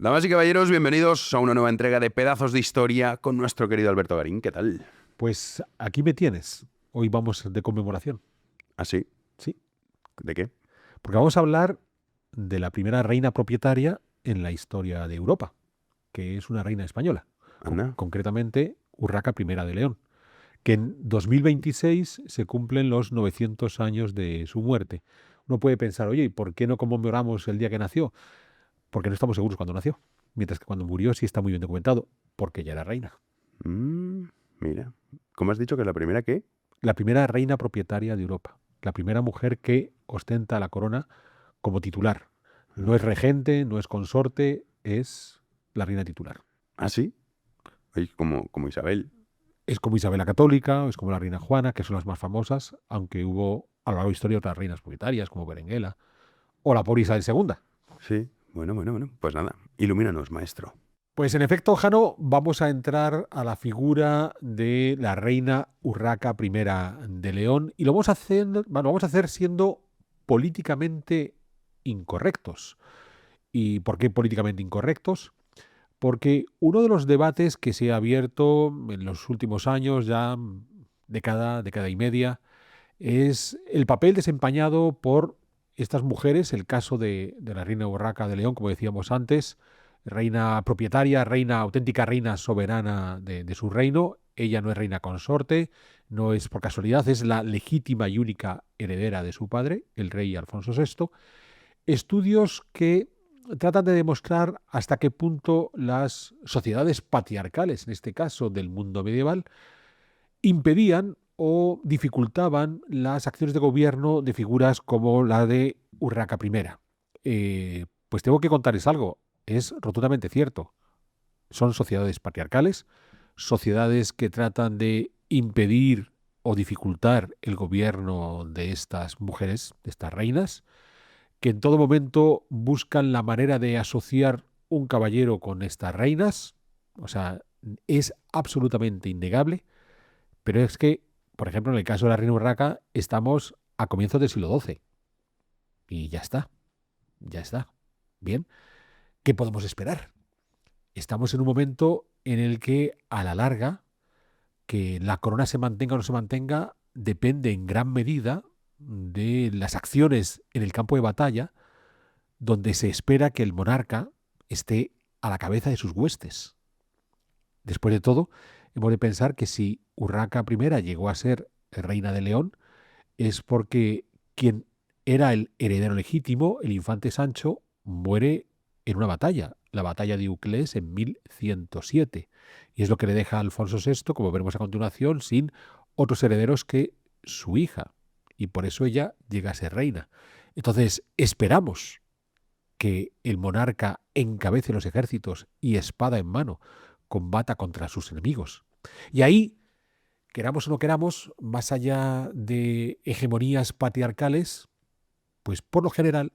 Damas y caballeros, bienvenidos a una nueva entrega de Pedazos de Historia con nuestro querido Alberto Garín. ¿Qué tal? Pues aquí me tienes. Hoy vamos de conmemoración. ¿Ah, sí? Sí, ¿De qué? porque vamos a hablar de la primera reina propietaria en la historia de Europa, que es una reina española, Anda. concretamente Urraca I de León, que en 2026 se cumplen los 900 años de su muerte. Uno puede pensar, oye, ¿y por qué no conmemoramos el día que nació? Porque no estamos seguros cuándo nació, mientras que cuando murió sí está muy bien documentado, porque ya era reina. Mm, mira. ¿Cómo has dicho que es la primera qué? La primera reina propietaria de Europa, la primera mujer que ostenta la corona como titular. No es regente, no es consorte, es la reina titular. ¿Ah, sí? Oye, como Isabel. Es como Isabel la Católica, es como la reina Juana, que son las más famosas, aunque hubo a lo largo de la historia otras reinas propietarias, como Berenguela, o la pobre Isabel segunda. Sí. Bueno. Pues nada, ilumínanos, maestro. Pues en efecto, Jano, vamos a entrar a la figura de la reina Urraca I de León y lo vamos a hacer siendo políticamente incorrectos. ¿Y por qué políticamente incorrectos? Porque uno de los debates que se ha abierto en los últimos años, ya década y media, es el papel desempeñado por estas mujeres, el caso de la reina Urraca de León, como decíamos antes, reina propietaria, reina auténtica, reina soberana de su reino. Ella no es reina consorte, no es por casualidad, es la legítima y única heredera de su padre, el rey Alfonso VI. Estudios que tratan de demostrar hasta qué punto las sociedades patriarcales, en este caso del mundo medieval, impedían o dificultaban las acciones de gobierno de figuras como la de Urraca I. Pues tengo que contarles algo, es rotundamente cierto. Son sociedades patriarcales, sociedades que tratan de impedir o dificultar el gobierno de estas mujeres, de estas reinas, que en todo momento buscan la manera de asociar un caballero con estas reinas. O sea, es absolutamente innegable, pero es que, por ejemplo, en el caso de la reina Urraca, estamos a comienzos del siglo XII. Y ya está, ya está. Bien, ¿qué podemos esperar? Estamos en un momento en el que, a la larga, que la corona se mantenga o no se mantenga, depende en gran medida de las acciones en el campo de batalla, donde se espera que el monarca esté a la cabeza de sus huestes. Después de todo, hemos de pensar que si Urraca I llegó a ser reina de León, es porque quien era el heredero legítimo, el infante Sancho, muere en una batalla, la batalla de Uclés en 1107. Y es lo que le deja a Alfonso VI, como veremos a continuación, sin otros herederos que su hija. Y por eso ella llega a ser reina. Entonces, esperamos que el monarca encabece los ejércitos y espada en mano combata contra sus enemigos. Y ahí, queramos o no queramos, más allá de hegemonías patriarcales, pues por lo general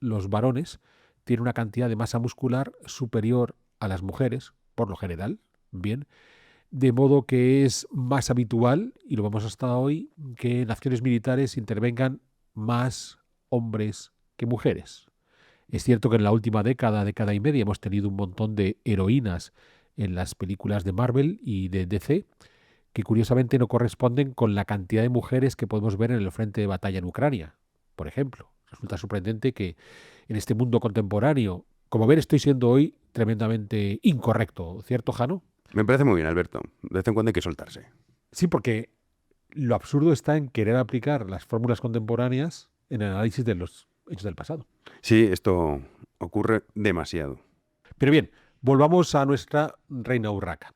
los varones tienen una cantidad de masa muscular superior a las mujeres, por lo general, bien, de modo que es más habitual, y lo vemos hasta hoy, que en acciones militares intervengan más hombres que mujeres. Es cierto que en la última década y media, hemos tenido un montón de heroínas en las películas de Marvel y de DC, que curiosamente no corresponden con la cantidad de mujeres que podemos ver en el frente de batalla en Ucrania, por ejemplo. Resulta sorprendente que en este mundo contemporáneo, como ven, estoy siendo hoy tremendamente incorrecto, ¿cierto, Jano? Me parece muy bien, Alberto. De vez en cuando hay que soltarse. Sí, porque lo absurdo está en querer aplicar las fórmulas contemporáneas en el análisis de los hechos del pasado. Sí, esto ocurre demasiado. Pero bien, volvamos a nuestra reina Urraca.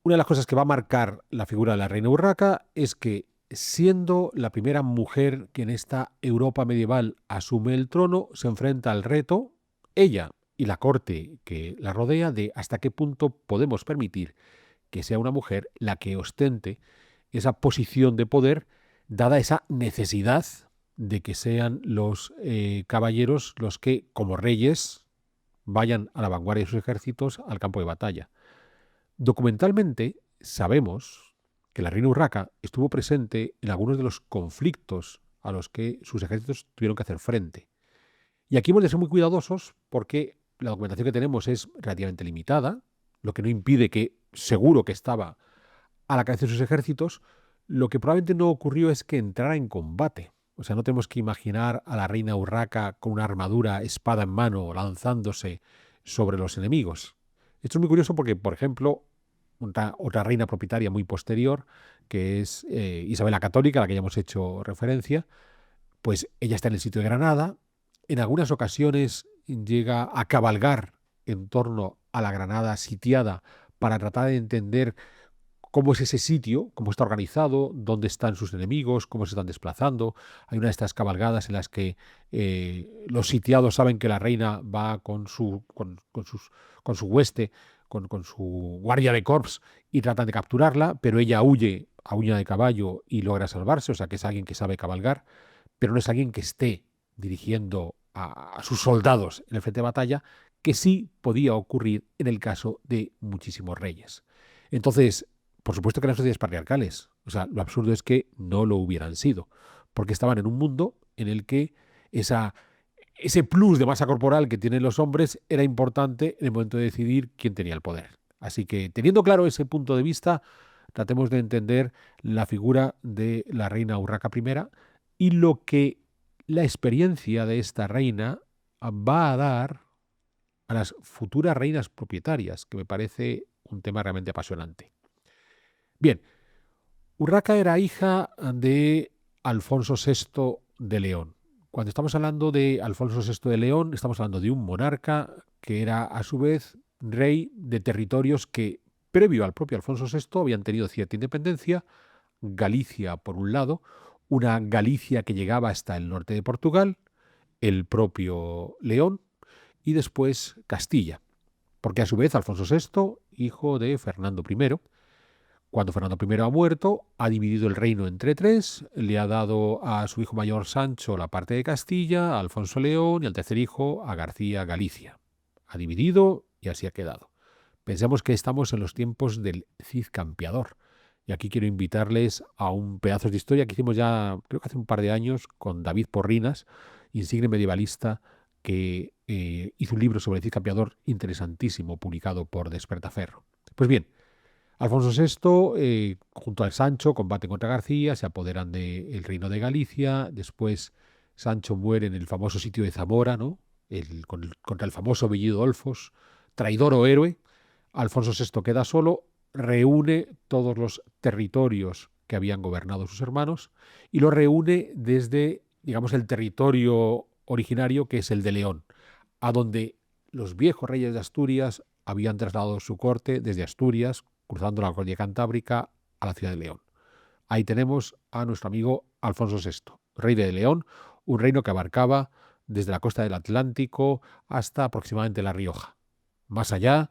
Una de las cosas que va a marcar la figura de la reina Urraca es que, siendo la primera mujer que en esta Europa medieval asume el trono, se enfrenta al reto, ella y la corte que la rodea, de hasta qué punto podemos permitir que sea una mujer la que ostente esa posición de poder, dada esa necesidad de que sean los caballeros los que, como reyes, vayan a la vanguardia de sus ejércitos al campo de batalla. Documentalmente sabemos que la reina Urraca estuvo presente en algunos de los conflictos a los que sus ejércitos tuvieron que hacer frente. Y aquí hemos de ser muy cuidadosos porque la documentación que tenemos es relativamente limitada, lo que no impide que seguro que estaba a la cabeza de sus ejércitos. Lo que probablemente no ocurrió es que entrara en combate. O sea, no tenemos que imaginar a la reina Urraca con una armadura, espada en mano, lanzándose sobre los enemigos. Esto es muy curioso porque, por ejemplo, otra reina propietaria muy posterior, que es Isabel la Católica, a la que ya hemos hecho referencia, pues ella está en el sitio de Granada. En algunas ocasiones llega a cabalgar en torno a la Granada sitiada para tratar de entender cómo es ese sitio, cómo está organizado, dónde están sus enemigos, cómo se están desplazando. Hay una de estas cabalgadas en las que los sitiados saben que la reina va con su hueste, con su guardia de corps y tratan de capturarla, pero ella huye a uña de caballo y logra salvarse, o sea que es alguien que sabe cabalgar, pero no es alguien que esté dirigiendo a sus soldados en el frente de batalla, que sí podía ocurrir en el caso de muchísimos reyes. Entonces, por supuesto que eran sociedades patriarcales. O sea, lo absurdo es que no lo hubieran sido, porque estaban en un mundo en el que ese plus de masa corporal que tienen los hombres era importante en el momento de decidir quién tenía el poder. Así que, teniendo claro ese punto de vista, tratemos de entender la figura de la reina Urraca I y lo que la experiencia de esta reina va a dar a las futuras reinas propietarias, que me parece un tema realmente apasionante. Bien, Urraca era hija de Alfonso VI de León. Cuando estamos hablando de Alfonso VI de León, estamos hablando de un monarca que era a su vez rey de territorios que, previo al propio Alfonso VI, habían tenido cierta independencia. Galicia, por un lado, una Galicia que llegaba hasta el norte de Portugal, el propio León, y después Castilla, porque a su vez Alfonso VI, hijo de Fernando I, cuando Fernando I ha muerto, ha dividido el reino entre tres, le ha dado a su hijo mayor Sancho la parte de Castilla, a Alfonso León y al tercer hijo a García Galicia. Ha dividido y así ha quedado. Pensemos que estamos en los tiempos del Cid Campeador. Y aquí quiero invitarles a un pedazo de historia que hicimos ya, creo que hace un par de años, con David Porrinas, insigne medievalista, que hizo un libro sobre el Cid Campeador interesantísimo, publicado por Despertaferro. Pues bien, Alfonso VI, junto al Sancho, combaten contra García, se apoderan del reino de Galicia. Después Sancho muere en el famoso sitio de Zamora, ¿no? Contra el famoso Bellido Dolfos, traidor o héroe. Alfonso VI queda solo, reúne todos los territorios que habían gobernado sus hermanos y los reúne desde, digamos, el territorio originario, que es el de León, a donde los viejos reyes de Asturias habían trasladado su corte desde Asturias, cruzando la cordillera Cantábrica a la ciudad de León. Ahí tenemos a nuestro amigo Alfonso VI, rey de León, un reino que abarcaba desde la costa del Atlántico hasta aproximadamente La Rioja. Más allá,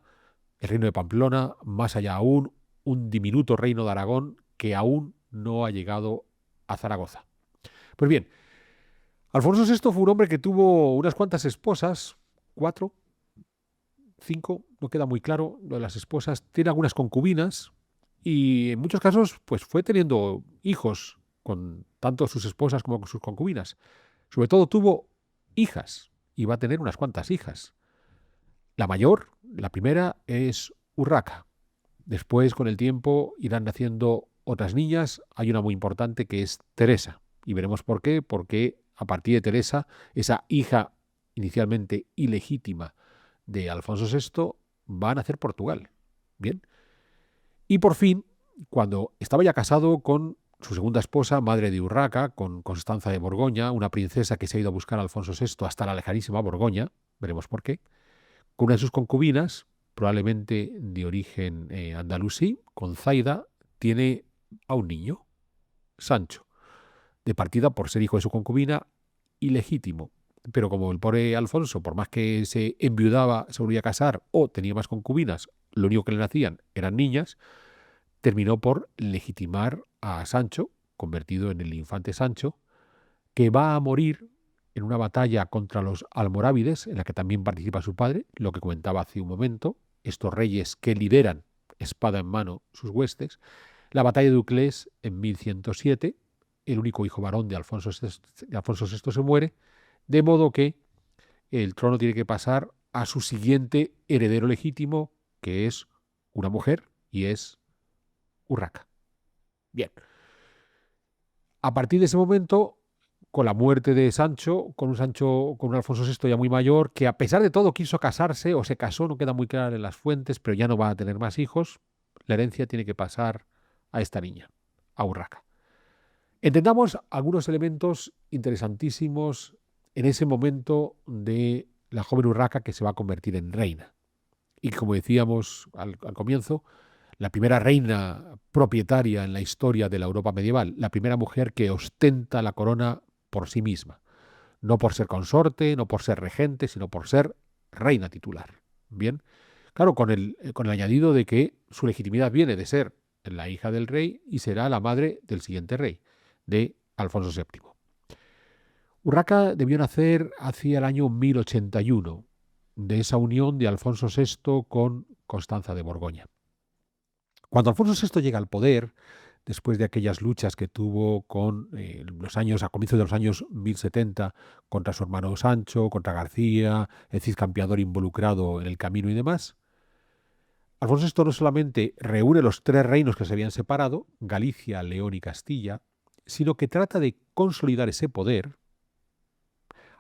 el reino de Pamplona, más allá aún, un diminuto reino de Aragón que aún no ha llegado a Zaragoza. Pues bien, Alfonso VI fue un hombre que tuvo unas cuantas esposas, 4, 5, no queda muy claro lo de las esposas. Tiene algunas concubinas y en muchos casos pues fue teniendo hijos con tanto sus esposas como con sus concubinas. Sobre todo tuvo hijas y va a tener unas cuantas hijas. La mayor, la primera, es Urraca. Después, con el tiempo, irán naciendo otras niñas. Hay una muy importante que es Teresa. Y veremos por qué. Porque a partir de Teresa, esa hija inicialmente ilegítima de Alfonso VI, va a nacer Portugal. Bien. Y por fin, cuando estaba ya casado con su segunda esposa, madre de Urraca, con Constanza de Borgoña, una princesa que se ha ido a buscar a Alfonso VI hasta la lejanísima Borgoña, veremos por qué, con una de sus concubinas, probablemente de origen andalusí, con Zaida, tiene a un niño, Sancho, de partida por ser hijo de su concubina, ilegítimo. Pero como el pobre Alfonso, por más que se enviudaba, se volvía a casar o tenía más concubinas, lo único que le nacían eran niñas, terminó por legitimar a Sancho, convertido en el infante Sancho, que va a morir en una batalla contra los almorávides, en la que también participa su padre, lo que comentaba hace un momento, estos reyes que lideran, espada en mano, sus huestes. La batalla de Uclés en 1107, el único hijo varón de Alfonso VI se muere, de modo que el trono tiene que pasar a su siguiente heredero legítimo, que es una mujer, y es Urraca. Bien. A partir de ese momento, con la muerte de Sancho, con un Alfonso VI ya muy mayor, que a pesar de todo quiso casarse o se casó, no queda muy claro en las fuentes, pero ya no va a tener más hijos, la herencia tiene que pasar a esta niña, a Urraca. Entendamos algunos elementos interesantísimos en ese momento de la joven Urraca que se va a convertir en reina. Y como decíamos al comienzo, la primera reina propietaria en la historia de la Europa medieval, la primera mujer que ostenta la corona por sí misma, no por ser consorte, no por ser regente, sino por ser reina titular. Bien, claro, con el añadido de que su legitimidad viene de ser la hija del rey y será la madre del siguiente rey, de Alfonso VII. Urraca debió nacer hacia el año 1081, de esa unión de Alfonso VI con Constanza de Borgoña. Cuando Alfonso VI llega al poder, después de aquellas luchas que tuvo con a comienzos de los años 1070 contra su hermano Sancho, contra García, el Cid Campeador involucrado en el camino y demás, Alfonso VI no solamente reúne los tres reinos que se habían separado, Galicia, León y Castilla, sino que trata de consolidar ese poder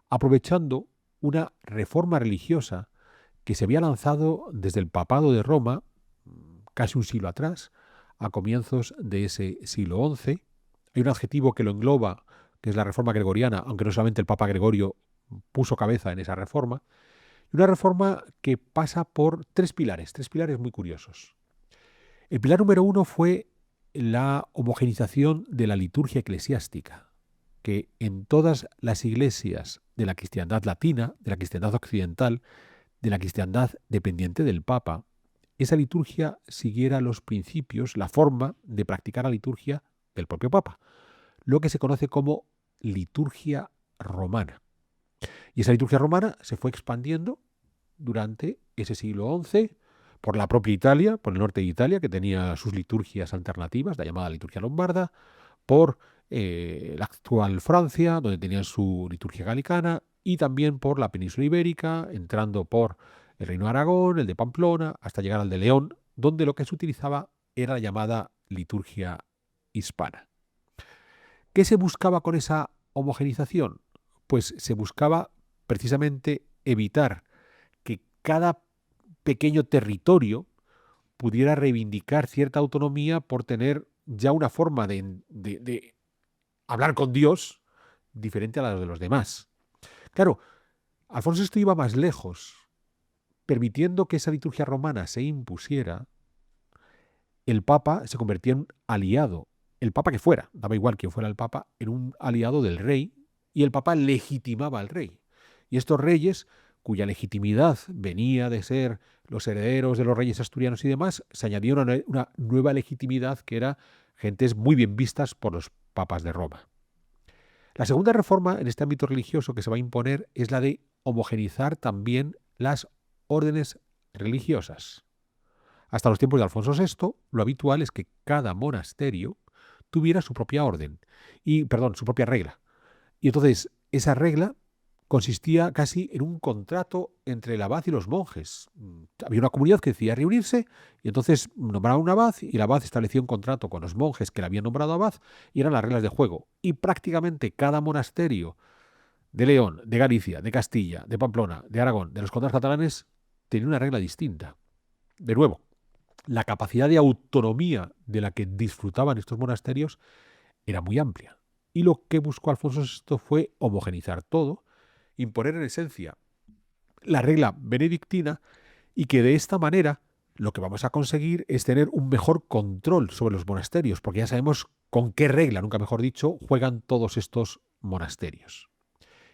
aprovechando una reforma religiosa que se había lanzado desde el papado de Roma, casi un siglo atrás, a comienzos de ese siglo XI. Hay un adjetivo que lo engloba, que es la reforma gregoriana, aunque no solamente el Papa Gregorio puso cabeza en esa reforma, y una reforma que pasa por tres pilares muy curiosos. El pilar número uno fue la homogenización de la liturgia eclesiástica, que en todas las iglesias de la cristiandad latina, de la cristiandad occidental, de la cristiandad dependiente del Papa, esa liturgia siguiera los principios, la forma de practicar la liturgia del propio Papa, lo que se conoce como liturgia romana. Y esa liturgia romana se fue expandiendo durante ese siglo XI por la propia Italia, por el norte de Italia, que tenía sus liturgias alternativas, la llamada liturgia lombarda, por la actual Francia, donde tenían su liturgia galicana, y también por la península ibérica, entrando por el Reino de Aragón, el de Pamplona, hasta llegar al de León, donde lo que se utilizaba era la llamada liturgia hispana. ¿Qué se buscaba con esa homogenización? Pues se buscaba precisamente evitar que cada pequeño territorio pudiera reivindicar cierta autonomía por tener ya una forma de hablar con Dios diferente a la de los demás. Claro, Alfonso VI iba más lejos, permitiendo que esa liturgia romana se impusiera. El Papa se convertía en un aliado, el Papa que fuera, daba igual quién fuera el Papa, en un aliado del rey, y el Papa legitimaba al rey. Y estos reyes, cuya legitimidad venía de ser los herederos de los reyes asturianos y demás, se añadía una nueva legitimidad que era gentes muy bien vistas por los papas de Roma. La segunda reforma en este ámbito religioso que se va a imponer es la de homogenizar también las órdenes religiosas. Hasta los tiempos de Alfonso VI, lo habitual es que cada monasterio tuviera su propia orden, su propia regla. Y entonces esa regla consistía casi en un contrato entre el abad y los monjes. Había una comunidad que decía reunirse y entonces nombraban un abad y el abad establecía un contrato con los monjes que le habían nombrado abad y eran las reglas de juego. Y prácticamente cada monasterio de León, de Galicia, de Castilla, de Pamplona, de Aragón, de los condados catalanes tenía una regla distinta. De nuevo, la capacidad de autonomía de la que disfrutaban estos monasterios era muy amplia. Y lo que buscó Alfonso VI fue homogenizar todo, imponer en esencia la regla benedictina y que de esta manera lo que vamos a conseguir es tener un mejor control sobre los monasterios, porque ya sabemos con qué regla, nunca mejor dicho, juegan todos estos monasterios.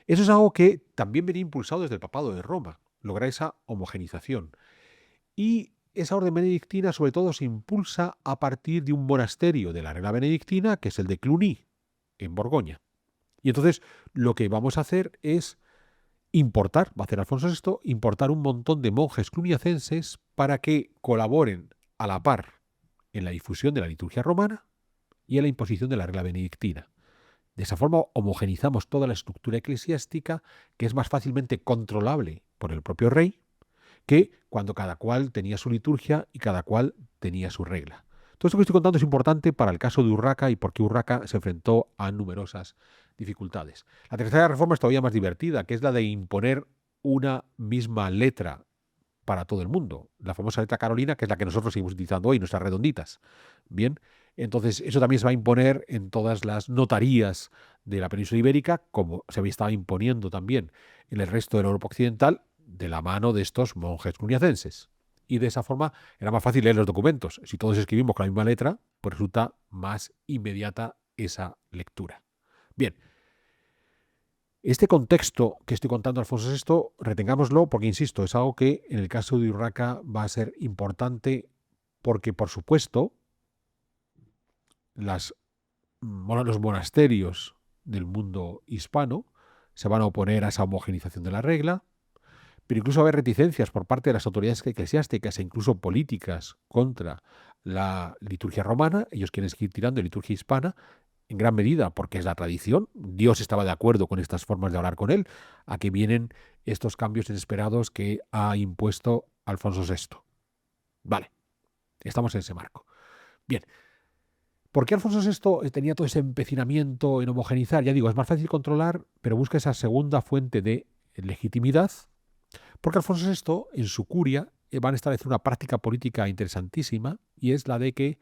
Eso es algo que también venía impulsado desde el papado de Roma, lograr esa homogenización. Y esa orden benedictina sobre todo se impulsa a partir de un monasterio de la regla benedictina, que es el de Cluny, en Borgoña. Y entonces lo que vamos a hacer es va a hacer Alfonso VI, importar un montón de monjes cluniacenses para que colaboren a la par en la difusión de la liturgia romana y en la imposición de la regla benedictina. De esa forma homogenizamos toda la estructura eclesiástica, que es más fácilmente controlable por el propio rey, que cuando cada cual tenía su liturgia y cada cual tenía su regla. Todo esto que estoy contando es importante para el caso de Urraca y porque Urraca se enfrentó a numerosas dificultades. La tercera reforma es todavía más divertida, que es la de imponer una misma letra para todo el mundo. La famosa letra carolina, que es la que nosotros seguimos utilizando hoy, nuestras redonditas. Bien, entonces eso también se va a imponer en todas las notarías de la península ibérica, como se había estado imponiendo también en el resto de la Europa occidental, de la mano de estos monjes cluniacenses. Y de esa forma era más fácil leer los documentos. Si todos escribimos con la misma letra, pues resulta más inmediata esa lectura. Bien, este contexto que estoy contando, Alfonso VI, retengámoslo porque, insisto, es algo que en el caso de Urraca va a ser importante porque, por supuesto, los monasterios del mundo hispano se van a oponer a esa homogeneización de la regla, pero incluso va a haber reticencias por parte de las autoridades eclesiásticas e incluso políticas contra la liturgia romana. Ellos quieren seguir tirando de liturgia hispana, en gran medida porque es la tradición. Dios estaba de acuerdo con estas formas de hablar con él, a que vienen estos cambios inesperados que ha impuesto Alfonso VI. Vale, estamos en ese marco. Bien, ¿por qué Alfonso VI tenía todo ese empecinamiento en homogeneizar? Ya digo, es más fácil controlar, pero busca esa segunda fuente de legitimidad, porque Alfonso VI, en su curia, van a establecer una práctica política interesantísima, y es la de que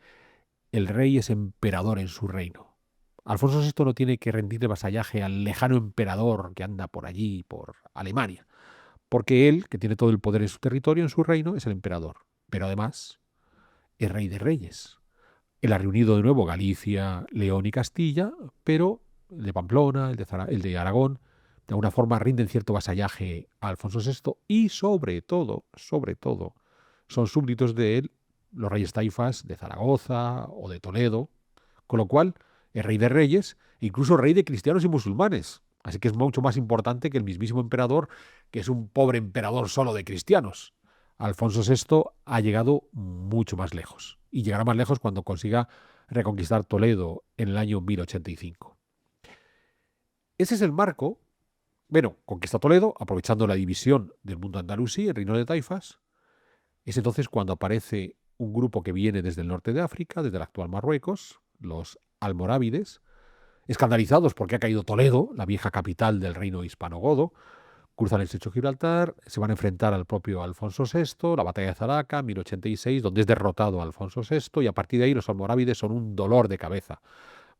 el rey es emperador en su reino. Alfonso VI no tiene que rendirle vasallaje al lejano emperador que anda por allí, por Alemania, porque él, que tiene todo el poder en su territorio, en su reino, es el emperador. Pero además es rey de reyes. Él ha reunido de nuevo Galicia, León y Castilla, pero el de Pamplona, el de Aragón, de alguna forma rinden cierto vasallaje a Alfonso VI y sobre todo, son súbditos de él los reyes taifas de Zaragoza o de Toledo, con lo cual es rey de reyes e incluso rey de cristianos y musulmanes. Así que es mucho más importante que el mismísimo emperador, que es un pobre emperador solo de cristianos. Alfonso VI ha llegado mucho más lejos y llegará más lejos cuando consiga reconquistar Toledo en el año 1085. Ese es el marco. Bueno, conquista Toledo, aprovechando la división del mundo andalusí, el reino de taifas. Es entonces cuando aparece un grupo que viene desde el norte de África, desde el actual Marruecos, los almorávides, escandalizados porque ha caído Toledo, la vieja capital del reino hispanogodo. Cruzan el estrecho de Gibraltar, se van a enfrentar al propio Alfonso VI, la batalla de Zaraca, 1086, donde es derrotado Alfonso VI, y a partir de ahí los almorávides son un dolor de cabeza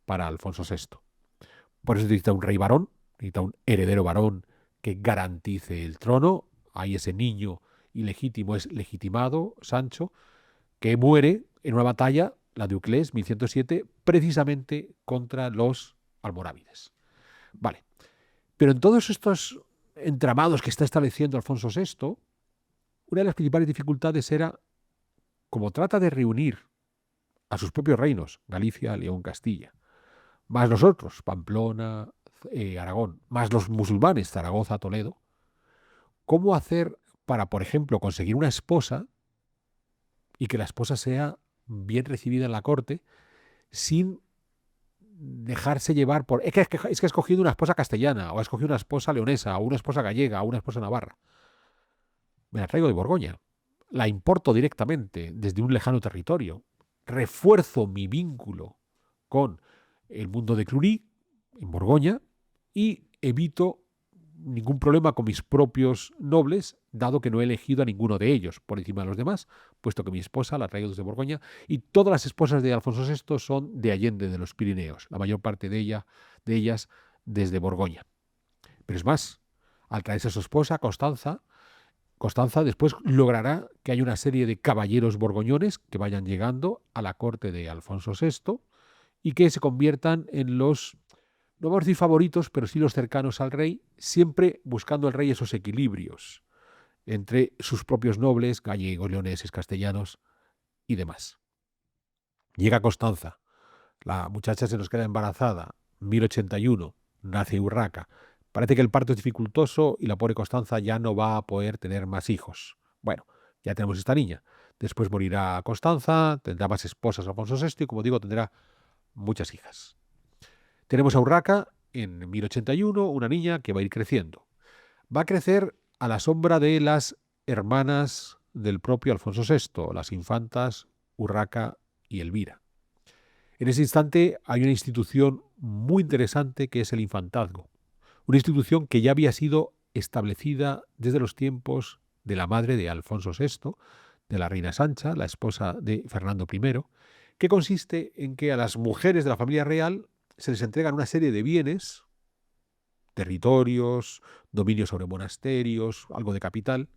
para Alfonso VI. Por eso necesita un rey varón, necesita un heredero varón que garantice el trono. Ahí ese niño ilegítimo es legitimado, Sancho, que muere en una batalla, la de Uclés, 1107, precisamente contra los almorávides. Vale. Pero en todos estos entramados que está estableciendo Alfonso VI, una de las principales dificultades era, como trata de reunir a sus propios reinos, Galicia, León, Castilla, más los otros, Pamplona, Aragón, más los musulmanes, Zaragoza, Toledo, ¿cómo hacer para, por ejemplo, conseguir una esposa y que la esposa sea bien recibida en la corte sin dejarse llevar por... Es que ha escogido una esposa castellana, o ha escogido una esposa leonesa, o una esposa gallega, o una esposa navarra. Me la traigo de Borgoña. La importo directamente desde un lejano territorio. Refuerzo mi vínculo con el mundo de Cluny, en Borgoña, y evito ningún problema con mis propios nobles, dado que no he elegido a ninguno de ellos por encima de los demás, puesto que mi esposa la traigo desde Borgoña, y todas las esposas de Alfonso VI son de Allende, de los Pirineos, la mayor parte de ellas desde Borgoña. Pero es más, al traerse a su esposa, Constanza después logrará que haya una serie de caballeros borgoñones que vayan llegando a la corte de Alfonso VI y que se conviertan en los, no vamos a decir favoritos, pero sí los cercanos al rey, siempre buscando al rey esos equilibrios entre sus propios nobles, gallegos, leoneses, castellanos y demás. Llega Constanza, la muchacha se nos queda embarazada, 1081, nace Urraca. Parece que el parto es dificultoso y la pobre Constanza ya no va a poder tener más hijos. Bueno, ya tenemos esta niña. Después morirá Constanza, tendrá más esposas Alfonso VI y, como digo, tendrá muchas hijas. Tenemos a Urraca en 1081, una niña que va a ir creciendo. Va a crecer a la sombra de las hermanas del propio Alfonso VI, las infantas Urraca y Elvira. En ese instante hay una institución muy interesante que es el infantazgo, una institución que ya había sido establecida desde los tiempos de la madre de Alfonso VI, de la reina Sancha, la esposa de Fernando I, que consiste en que a las mujeres de la familia real se les entregan una serie de bienes, territorios, dominios sobre monasterios, algo de capital,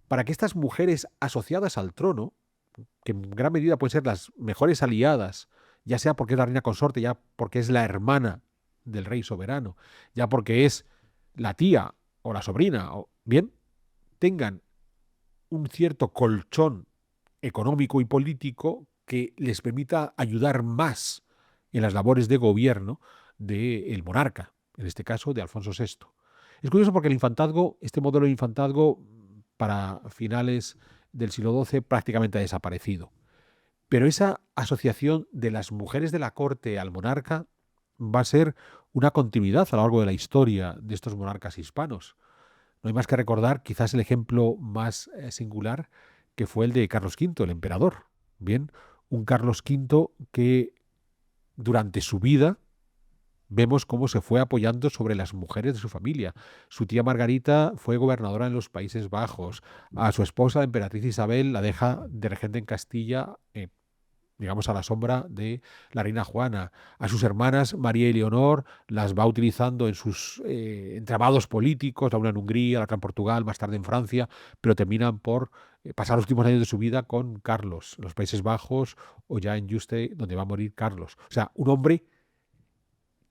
para que estas mujeres asociadas al trono, que en gran medida pueden ser las mejores aliadas, ya sea porque es la reina consorte, ya porque es la hermana del rey soberano, ya porque es la tía o la sobrina, o bien, tengan un cierto colchón económico y político que les permita ayudar más en las labores de gobierno del monarca, en este caso de Alfonso VI. Es curioso porque el infantazgo, este modelo de infantazgo para finales del siglo XII prácticamente ha desaparecido. Pero esa asociación de las mujeres de la corte al monarca va a ser una continuidad a lo largo de la historia de estos monarcas hispanos. No hay más que recordar quizás el ejemplo más singular que fue el de Carlos V, el emperador. Bien, un Carlos V que durante su vida vemos cómo se fue apoyando sobre las mujeres de su familia. Su tía Margarita fue gobernadora en los Países Bajos. A su esposa, la emperatriz Isabel, la deja de regente en Castilla, digamos, a la sombra de la reina Juana. A sus hermanas, María y Leonor, las va utilizando en sus entramados políticos, la una en Hungría, la otra en Portugal, más tarde en Francia, pero terminan por pasar los últimos años de su vida con Carlos, en los Países Bajos o ya en Yuste, donde va a morir Carlos. O sea, un hombre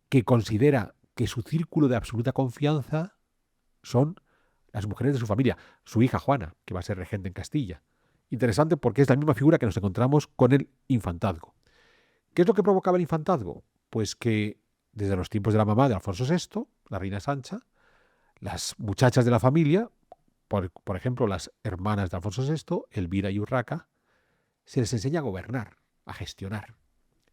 que considera que su círculo de absoluta confianza son las mujeres de su familia, su hija Juana, que va a ser regente en Castilla. Interesante porque es la misma figura que nos encontramos con el infantazgo. ¿Qué es lo que provocaba el infantazgo? Pues que desde los tiempos de la mamá de Alfonso VI, la reina Sancha, las muchachas de la familia, por ejemplo las hermanas de Alfonso VI, Elvira y Urraca, se les enseña a gobernar, a gestionar.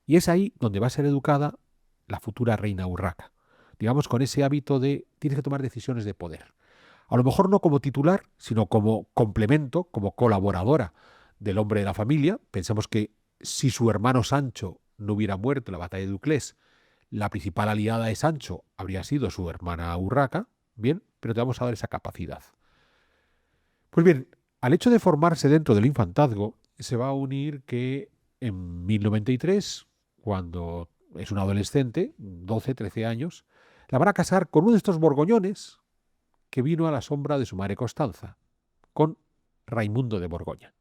Y es ahí donde va a ser educada la futura reina Urraca. Digamos, con ese hábito de tienes que tomar decisiones de poder. A lo mejor no como titular, sino como complemento, como colaboradora del hombre de la familia. Pensemos que si su hermano Sancho no hubiera muerto en la batalla de Duclés, la principal aliada de Sancho habría sido su hermana Urraca. Bien, pero te vamos a dar esa capacidad. Pues bien, al hecho de formarse dentro del infantazgo, se va a unir que en 1093, cuando es un adolescente, 12, 13 años, la van a casar con uno de estos borgoñones que vino a la sombra de su madre Constanza, con Raimundo de Borgoña.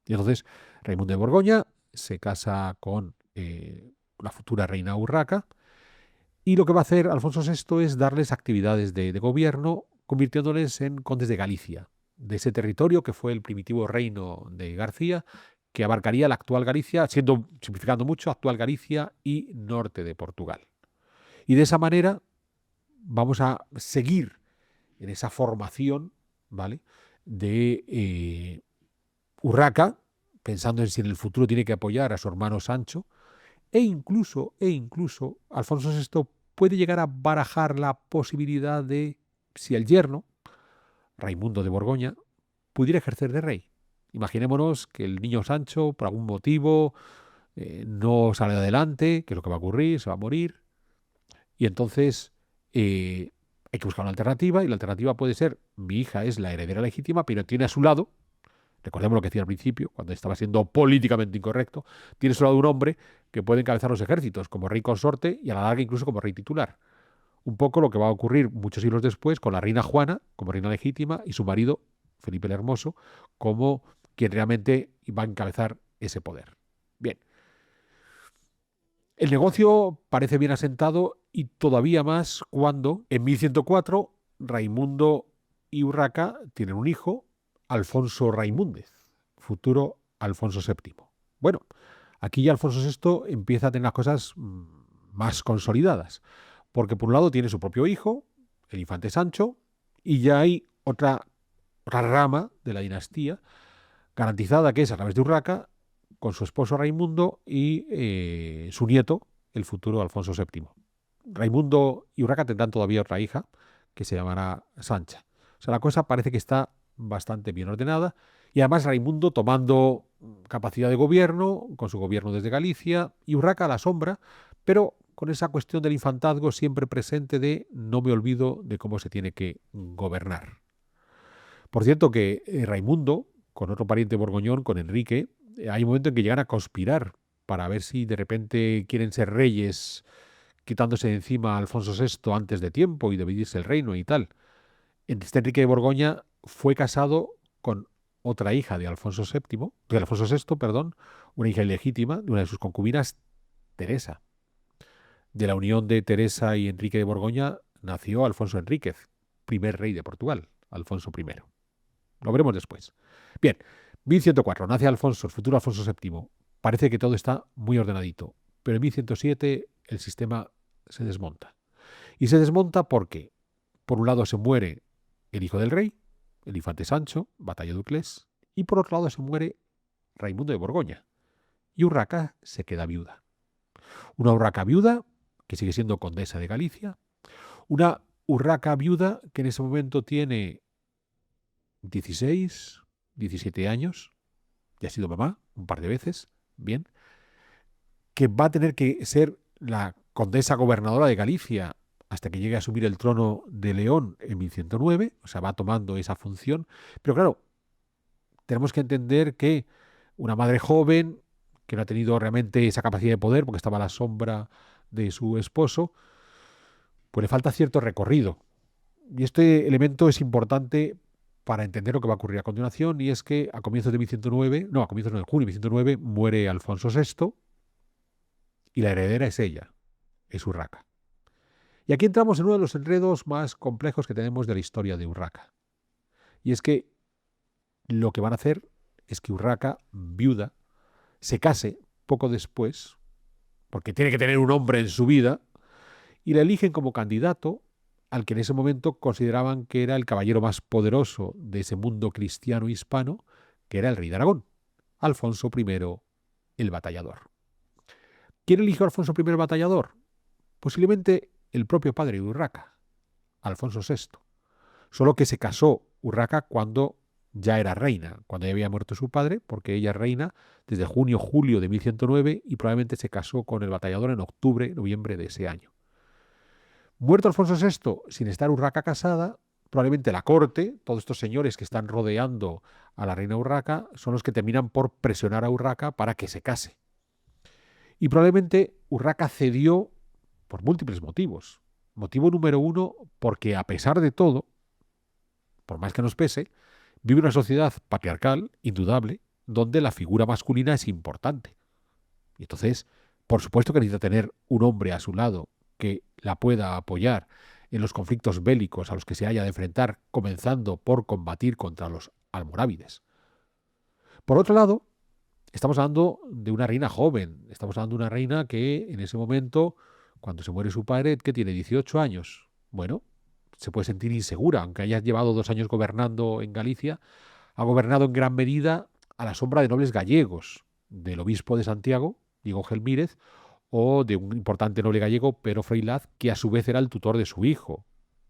Y entonces Raimundo de Borgoña se casa con la futura reina Urraca, y lo que va a hacer Alfonso VI es darles actividades de gobierno, convirtiéndoles en condes de Galicia, de ese territorio que fue el primitivo reino de García, que abarcaría la actual Galicia, simplificando mucho, actual Galicia y norte de Portugal. Y de esa manera vamos a seguir en esa formación, ¿vale?, de Urraca, pensando en si en el futuro tiene que apoyar a su hermano Sancho, e incluso Alfonso VI puede llegar a barajar la posibilidad de, si el yerno, Raimundo de Borgoña, pudiera ejercer de rey. Imaginémonos que el niño Sancho, por algún motivo, no sale adelante, que es lo que va a ocurrir, se va a morir, y entonces hay que buscar una alternativa, y la alternativa puede ser: mi hija es la heredera legítima, pero tiene a su lado, recordemos lo que decía al principio, cuando estaba siendo políticamente incorrecto, tiene a su lado un hombre que puede encabezar los ejércitos como rey consorte y a la larga incluso como rey titular. Un poco lo que va a ocurrir muchos siglos después con la reina Juana como reina legítima y su marido, Felipe el Hermoso, como quien realmente va a encabezar ese poder. Bien. El negocio parece bien asentado, y todavía más cuando en 1104 Raimundo y Urraca tienen un hijo, Alfonso Raimúndez, futuro Alfonso VII. Bueno, aquí ya Alfonso VI empieza a tener las cosas más consolidadas, porque por un lado tiene su propio hijo, el infante Sancho, y ya hay otra rama de la dinastía garantizada, que es a través de Urraca, con su esposo Raimundo y su nieto, el futuro Alfonso VII. Raimundo y Urraca tendrán todavía otra hija que se llamará Sancha. O sea, la cosa parece que está bastante bien ordenada, y además Raimundo tomando capacidad de gobierno, con su gobierno desde Galicia, y Urraca a la sombra, pero con esa cuestión del infantazgo siempre presente de no me olvido de cómo se tiene que gobernar. Por cierto que Raimundo, con otro pariente borgoñón, con Enrique, hay un momento en que llegan a conspirar para ver si de repente quieren ser reyes quitándose de encima a Alfonso VI antes de tiempo y dividirse el reino y tal. Este Enrique de Borgoña fue casado con otra hija de Alfonso VII, de Alfonso VI, perdón, una hija ilegítima de una de sus concubinas, Teresa. De la unión de Teresa y Enrique de Borgoña nació Alfonso Enríquez, primer rey de Portugal, Alfonso I. Lo veremos después. Bien, 1104, nace Alfonso, el futuro Alfonso VII. Parece que todo está muy ordenadito, pero en 1107 el sistema se desmonta. Y se desmonta porque, por un lado, se muere el hijo del rey, el infante Sancho, batalla de Uclés, y por otro lado se muere Raimundo de Borgoña. Y Urraca se queda viuda. Una Urraca viuda, que sigue siendo condesa de Galicia, una Urraca viuda que en ese momento tiene 16, 17 años, ya ha sido mamá un par de veces, bien, que va a tener que ser la condesa gobernadora de Galicia hasta que llegue a asumir el trono de León en 1109, o sea, va tomando esa función. Pero claro, tenemos que entender que una madre joven, que no ha tenido realmente esa capacidad de poder porque estaba a la sombra de su esposo, pues le falta cierto recorrido. Y este elemento es importante para entender lo que va a ocurrir a continuación, y es que a comienzos de 1109, no, a comienzos de junio de 1109, muere Alfonso VI y la heredera es ella, es Urraca. Y aquí entramos en uno de los enredos más complejos que tenemos de la historia de Urraca. Y es que lo que van a hacer es que Urraca, viuda, se case poco después, porque tiene que tener un hombre en su vida, y la eligen como candidato al que en ese momento consideraban que era el caballero más poderoso de ese mundo cristiano hispano, que era el rey de Aragón, Alfonso I el Batallador. ¿Quién eligió a Alfonso I el Batallador? Posiblemente el propio padre de Urraca, Alfonso VI. Solo que se casó Urraca cuando ya era reina, cuando ya había muerto su padre, porque ella es reina desde junio-julio de 1109 y probablemente se casó con el Batallador en octubre-noviembre de ese año. Muerto Alfonso VI, sin estar Urraca casada, probablemente la corte, todos estos señores que están rodeando a la reina Urraca, son los que terminan por presionar a Urraca para que se case. Y probablemente Urraca cedió por múltiples motivos. Motivo número uno, porque a pesar de todo, por más que nos pese, vive una sociedad patriarcal, indudable, donde la figura masculina es importante. Y entonces, por supuesto que necesita tener un hombre a su lado que la pueda apoyar en los conflictos bélicos a los que se haya de enfrentar, comenzando por combatir contra los almorávides. Por otro lado, estamos hablando de una reina joven, estamos hablando de una reina que en ese momento, cuando se muere su padre, que tiene 18 años, bueno, se puede sentir insegura, aunque haya llevado 2 años gobernando en Galicia, ha gobernado en gran medida a la sombra de nobles gallegos, del obispo de Santiago, Diego Gelmírez, o de un importante noble gallego, Pero Froilaz, que a su vez era el tutor de su hijo,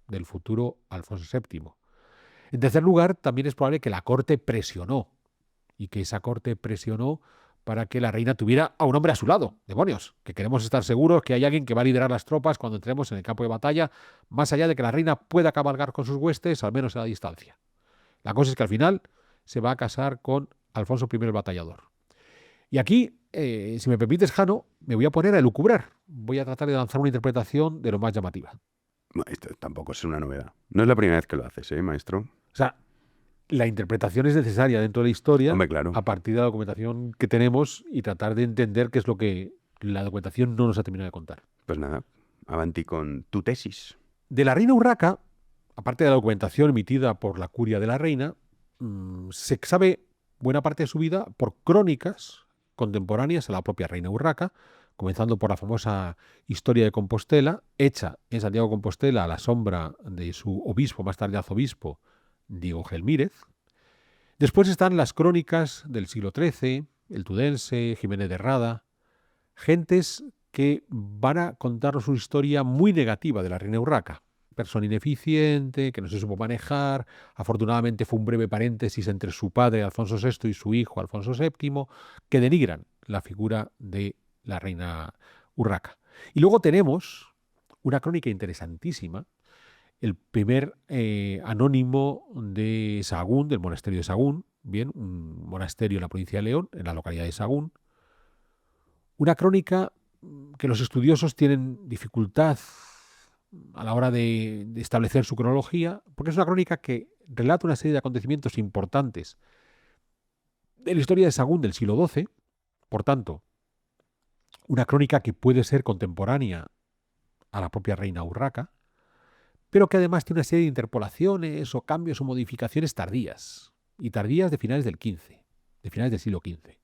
del futuro Alfonso VII. En tercer lugar, también es probable que la corte presionó, y que esa corte presionó para que la reina tuviera a un hombre a su lado. ¡Demonios! Que queremos estar seguros que hay alguien que va a liderar las tropas cuando entremos en el campo de batalla, más allá de que la reina pueda cabalgar con sus huestes, al menos a la distancia. La cosa es que al final se va a casar con Alfonso I el Batallador. Y aquí, si me permites, Jano, me voy a poner a elucubrar. Voy a tratar de lanzar una interpretación de lo más llamativa. Esto tampoco es una novedad. No es la primera vez que lo haces, maestro? O sea, la interpretación es necesaria dentro de la historia. Hombre, claro. A partir de la documentación que tenemos y tratar de entender qué es lo que la documentación no nos ha terminado de contar. Pues nada, avanti con tu tesis. De la reina Urraca, aparte de la documentación emitida por la curia de la reina, se sabe buena parte de su vida por crónicas contemporáneas a la propia reina Urraca, comenzando por la famosa Historia de Compostela, hecha en Santiago de Compostela a la sombra de su obispo, más tarde arzobispo, Diego Gelmírez. Después están las crónicas del siglo XIII, el Tudense, Jiménez de Rada, gentes que van a contarnos una historia muy negativa de la reina Urraca, persona ineficiente, que no se supo manejar. Afortunadamente fue un breve paréntesis entre su padre, Alfonso VI, y su hijo, Alfonso VII, que denigran la figura de la reina Urraca. Y luego tenemos una crónica interesantísima, el primer anónimo de Sahagún, del monasterio de Sahagún, bien, un monasterio en la provincia de León, en la localidad de Sahagún. Una crónica que los estudiosos tienen dificultad a la hora de establecer su cronología, porque es una crónica que relata una serie de acontecimientos importantes de la historia de Sahagún del siglo XII, por tanto, una crónica que puede ser contemporánea a la propia reina Urraca, pero que además tiene una serie de interpolaciones o cambios o modificaciones tardías, y tardías de finales del XV, de finales del siglo XV.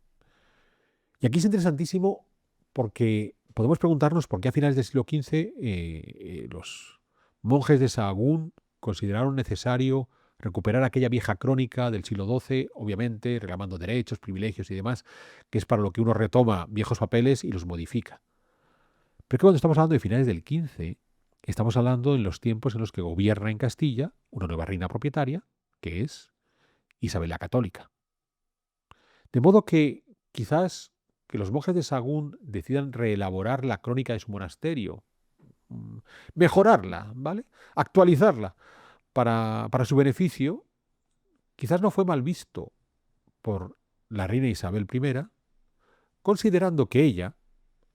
Y aquí es interesantísimo porque podemos preguntarnos por qué a finales del siglo XV los monjes de Sahagún consideraron necesario recuperar aquella vieja crónica del siglo XII, obviamente reclamando derechos, privilegios y demás, que es para lo que uno retoma viejos papeles y los modifica. Pero que cuando estamos hablando de finales del XV, estamos hablando en los tiempos en los que gobierna en Castilla una nueva reina propietaria, que es Isabel la Católica. De modo que quizás que los monjes de Sahagún decidan reelaborar la crónica de su monasterio, mejorarla, ¿vale? Actualizarla para su beneficio, quizás no fue mal visto por la reina Isabel I, considerando que ella,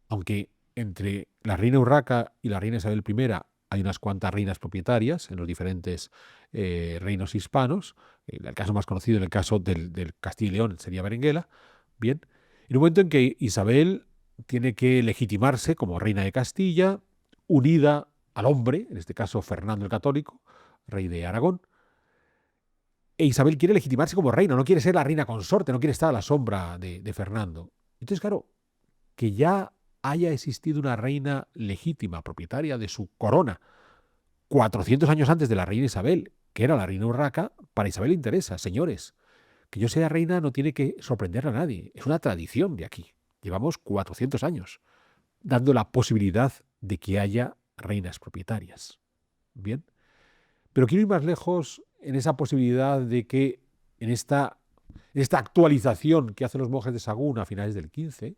aunque entre la reina Urraca y la reina Isabel I hay unas cuantas reinas propietarias en los diferentes reinos hispanos, el caso más conocido, en el caso del Castilla y León, sería Berenguela, bien, en un momento en que Isabel tiene que legitimarse como reina de Castilla, unida al hombre, en este caso Fernando el Católico, rey de Aragón, e Isabel quiere legitimarse como reina, no quiere ser la reina consorte, no quiere estar a la sombra de Fernando. Entonces, claro, que ya haya existido una reina legítima, propietaria de su corona, 400 años antes de la reina Isabel, que era la reina Urraca, para Isabel le interesa, señores. Que yo sea reina no tiene que sorprender a nadie. Es una tradición de aquí. Llevamos 400 años dando la posibilidad de que haya reinas propietarias. Bien. Pero quiero ir más lejos en esa posibilidad de que en esta actualización que hacen los monjes de Sahagún a finales del XV,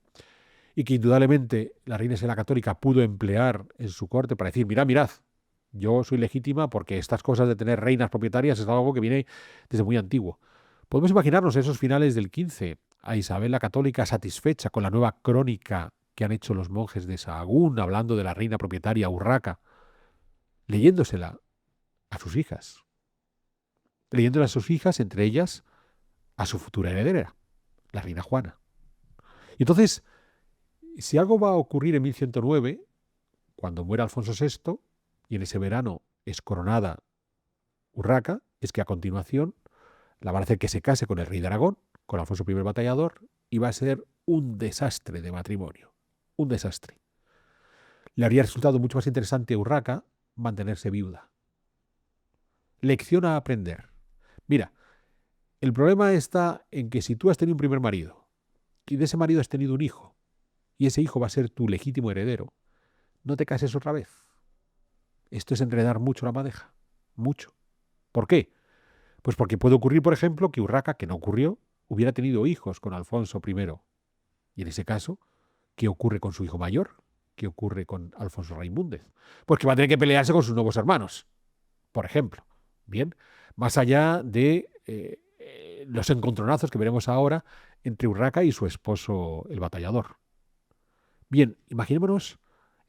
y que indudablemente la reina Isabel la Católica pudo emplear en su corte para decir, mirad, yo soy legítima porque estas cosas de tener reinas propietarias es algo que viene desde muy antiguo. Podemos imaginarnos esos finales del XV, a Isabel la Católica satisfecha con la nueva crónica que han hecho los monjes de Sahagún, hablando de la reina propietaria Urraca, leyéndosela a sus hijas. Leyéndola a sus hijas, entre ellas a su futura heredera, la reina Juana. Y entonces, si algo va a ocurrir en 1109, cuando muera Alfonso VI, y en ese verano es coronada Urraca, es que a continuación la van a hacer que se case con el rey de Aragón, con Alfonso I el Batallador, y va a ser un desastre de matrimonio. Un desastre. Le habría resultado mucho más interesante a Urraca mantenerse viuda. Lección a aprender. Mira, el problema está en que si tú has tenido un primer marido, y de ese marido has tenido un hijo, y ese hijo va a ser tu legítimo heredero, no te cases otra vez. Esto es enredar mucho la madeja. Mucho. ¿Por qué? Pues porque puede ocurrir, por ejemplo, que Urraca, que no ocurrió, hubiera tenido hijos con Alfonso I. Y en ese caso, ¿qué ocurre con su hijo mayor? ¿Qué ocurre con Alfonso Raimúndez? Pues que va a tener que pelearse con sus nuevos hermanos, por ejemplo. Bien, más allá de los encontronazos que veremos ahora entre Urraca y su esposo, el Batallador. Bien, imaginémonos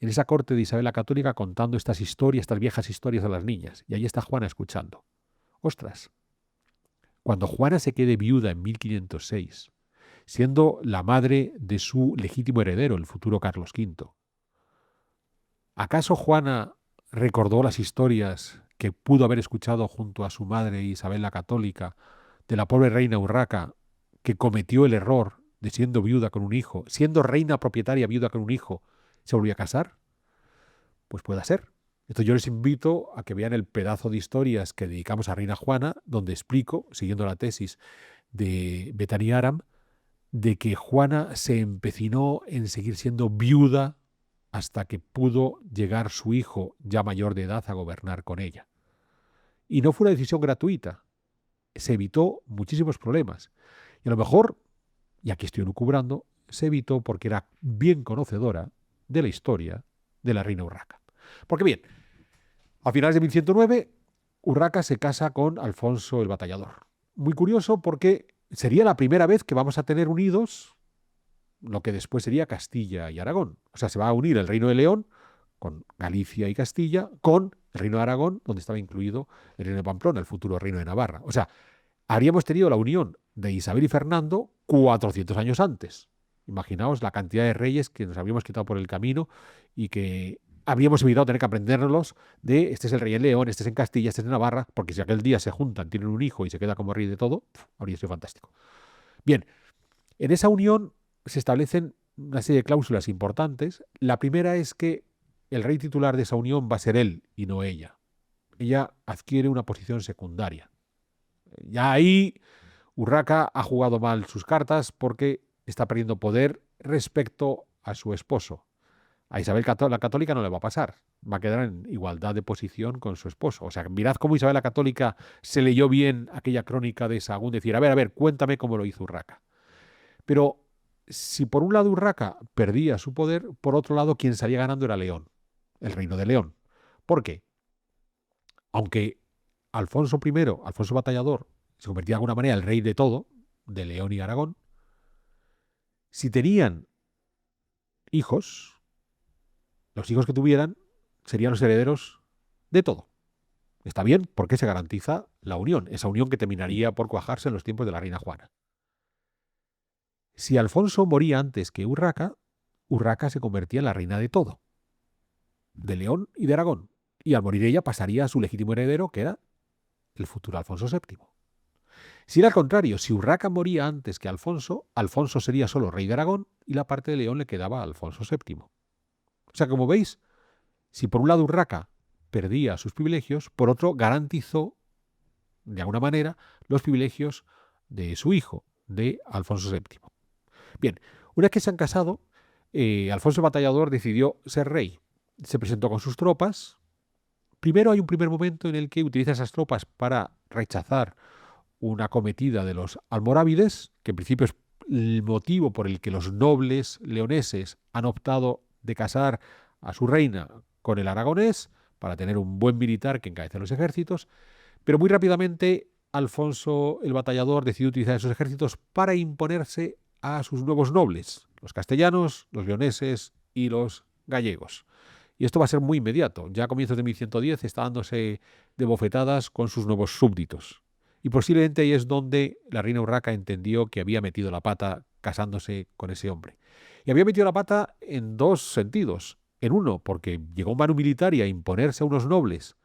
en esa corte de Isabel la Católica contando estas historias, estas viejas historias a las niñas. Y ahí está Juana escuchando. Ostras, cuando Juana se quede viuda en 1506, siendo la madre de su legítimo heredero, el futuro Carlos V, ¿acaso Juana recordó las historias que pudo haber escuchado junto a su madre Isabel la Católica de la pobre reina Urraca, que cometió el error de siendo viuda con un hijo, siendo reina propietaria viuda con un hijo, se volvió a casar? Pues pueda ser. Entonces yo les invito a que vean el pedazo de historias que dedicamos a Reina Juana, donde explico, siguiendo la tesis de Bethany Aram, de que Juana se empecinó en seguir siendo viuda hasta que pudo llegar su hijo ya mayor de edad a gobernar con ella. Y no fue una decisión gratuita. Se evitó muchísimos problemas. Y a lo mejor, y aquí estoy lucubrando, se evitó porque era bien conocedora de la historia de la reina Urraca. Porque bien, a finales de 1109, Urraca se casa con Alfonso el Batallador. Muy curioso porque sería la primera vez que vamos a tener unidos lo que después sería Castilla y Aragón. O sea, se va a unir el Reino de León con Galicia y Castilla, con el Reino de Aragón, donde estaba incluido el Reino de Pamplona, el futuro Reino de Navarra. O sea, habríamos tenido la unión de Isabel y Fernando 400 años antes. Imaginaos la cantidad de reyes que nos habríamos quitado por el camino y que habríamos evitado tener que aprendernos de este es el rey en León, este es en Castilla, este es en Navarra, porque si aquel día se juntan, tienen un hijo y se queda como rey de todo, habría sido fantástico. Bien, en esa unión se establecen una serie de cláusulas importantes. La primera es que el rey titular de esa unión va a ser él y no ella. Ella adquiere una posición secundaria. Ya ahí Urraca ha jugado mal sus cartas porque está perdiendo poder respecto a su esposo. A Isabel la Católica no le va a pasar. Va a quedar en igualdad de posición con su esposo. O sea, mirad cómo Isabel la Católica se leyó bien aquella crónica de Sahagún, decir, a ver, cuéntame cómo lo hizo Urraca. Pero si por un lado Urraca perdía su poder, por otro lado quien salía ganando era León, el reino de León. ¿Por qué? Aunque Alfonso I, Alfonso Batallador, se convertía de alguna manera en el rey de todo, de León y Aragón, si tenían hijos, los hijos que tuvieran serían los herederos de todo. Está bien porque se garantiza la unión, esa unión que terminaría por cuajarse en los tiempos de la reina Juana. Si Alfonso moría antes que Urraca, Urraca se convertía en la reina de todo, de León y de Aragón. Y al morir ella pasaría a su legítimo heredero, que era el futuro Alfonso VII. Si era al contrario, si Urraca moría antes que Alfonso, Alfonso sería solo rey de Aragón y la parte de León le quedaba a Alfonso VII. O sea, como veis, si por un lado Urraca perdía sus privilegios, por otro garantizó, de alguna manera, los privilegios de su hijo, de Alfonso VII. Bien, una vez que se han casado, Alfonso el Batallador decidió ser rey. Se presentó con sus tropas. Primero hay un primer momento en el que utiliza esas tropas para rechazar una acometida de los almorávides, que en principio es el motivo por el que los nobles leoneses han optado de casar a su reina con el aragonés, para tener un buen militar que encabece los ejércitos, pero muy rápidamente Alfonso el Batallador decidió utilizar esos ejércitos para imponerse a sus nuevos nobles, los castellanos, los leoneses y los gallegos. Y esto va a ser muy inmediato. Ya a comienzos de 1110 está dándose de bofetadas con sus nuevos súbditos. Y posiblemente ahí es donde la reina Urraca entendió que había metido la pata casándose con ese hombre. Y había metido la pata en dos sentidos. En uno, porque llegó un manu militar y a imponerse a unos nobles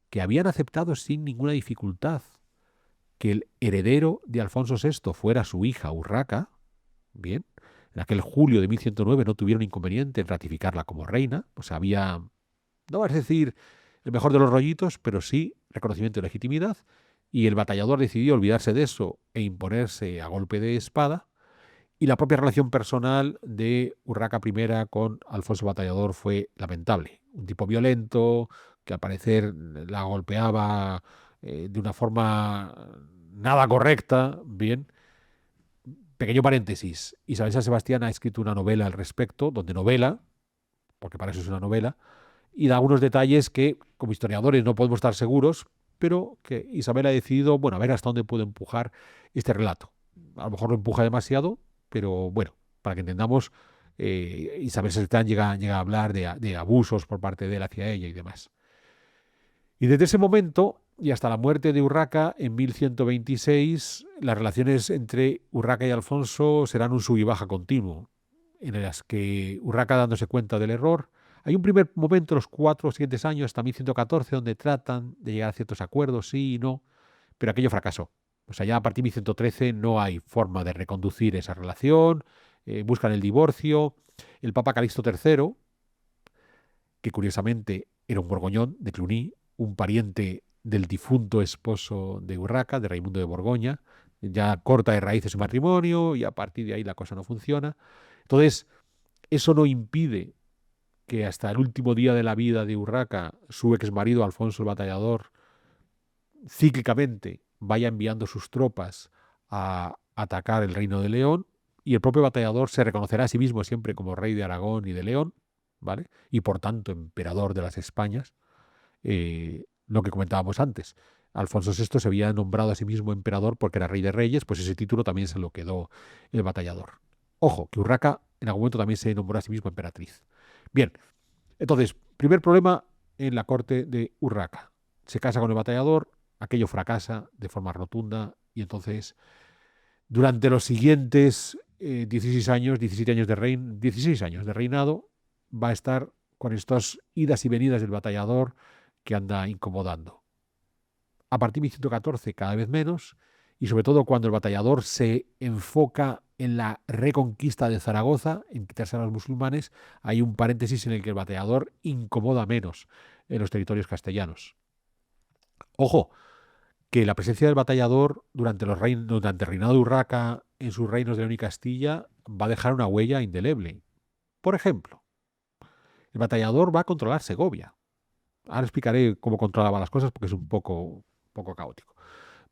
que habían aceptado sin ninguna dificultad que el heredero de Alfonso VI fuera su hija Urraca. Bien, en aquel julio de 1109 no tuvieron inconveniente en ratificarla como reina. O sea, había, no vas a decir el mejor de los rollitos, pero sí reconocimiento de legitimidad. Y el Batallador decidió olvidarse de eso e imponerse a golpe de espada. Y la propia relación personal de Urraca I con Alfonso Batallador fue lamentable. Un tipo violento que al parecer la golpeaba de una forma nada correcta. Bien. Pequeño paréntesis. Isabel San Sebastián ha escrito una novela al respecto, donde novela, porque para eso es una novela, y da algunos detalles que como historiadores no podemos estar seguros, pero que Isabel ha decidido, bueno, a ver hasta dónde puede empujar este relato. A lo mejor lo empuja demasiado, pero bueno, para que entendamos, Isabel Sertán llega a hablar de abusos por parte de él hacia ella y demás. Y desde ese momento y hasta la muerte de Urraca en 1126, las relaciones entre Urraca y Alfonso serán un sub y baja continuo, en las que Urraca, dándose cuenta del error, hay un primer momento, los 4 siguientes años, hasta 1114, donde tratan de llegar a ciertos acuerdos, sí y no, pero aquello fracasó. O sea, ya a partir de 1113 no hay forma de reconducir esa relación, buscan el divorcio. El Papa Calixto III, que curiosamente era un borgoñón de Cluny, un pariente del difunto esposo de Urraca, de Raimundo de Borgoña, ya corta de raíces su matrimonio y a partir de ahí la cosa no funciona. Entonces, eso no impide que hasta el último día de la vida de Urraca, su exmarido Alfonso el Batallador, cíclicamente vaya enviando sus tropas a atacar el Reino de León, y el propio Batallador se reconocerá a sí mismo siempre como rey de Aragón y de León, ¿vale? Y por tanto emperador de las Españas, lo que comentábamos antes. Alfonso VI se había nombrado a sí mismo emperador porque era rey de reyes, pues ese título también se lo quedó el Batallador. Ojo, que Urraca en algún momento también se nombró a sí mismo emperatriz. Bien, entonces, primer problema en la corte de Urraca. Se casa con el Batallador, aquello fracasa de forma rotunda, y entonces durante los siguientes 16 años, 17 años de 16 años de reinado, va a estar con estas idas y venidas del Batallador que anda incomodando. A partir de 1114 cada vez menos, y sobre todo cuando el Batallador se enfoca en la reconquista de Zaragoza, en quitarse a los musulmanes, hay un paréntesis en el que el Batallador incomoda menos en los territorios castellanos. Ojo, que la presencia del Batallador durante el reinado de Urraca en sus reinos de León y Castilla va a dejar una huella indeleble. Por ejemplo, el Batallador va a controlar Segovia. Ahora explicaré cómo controlaba las cosas porque es un poco caótico.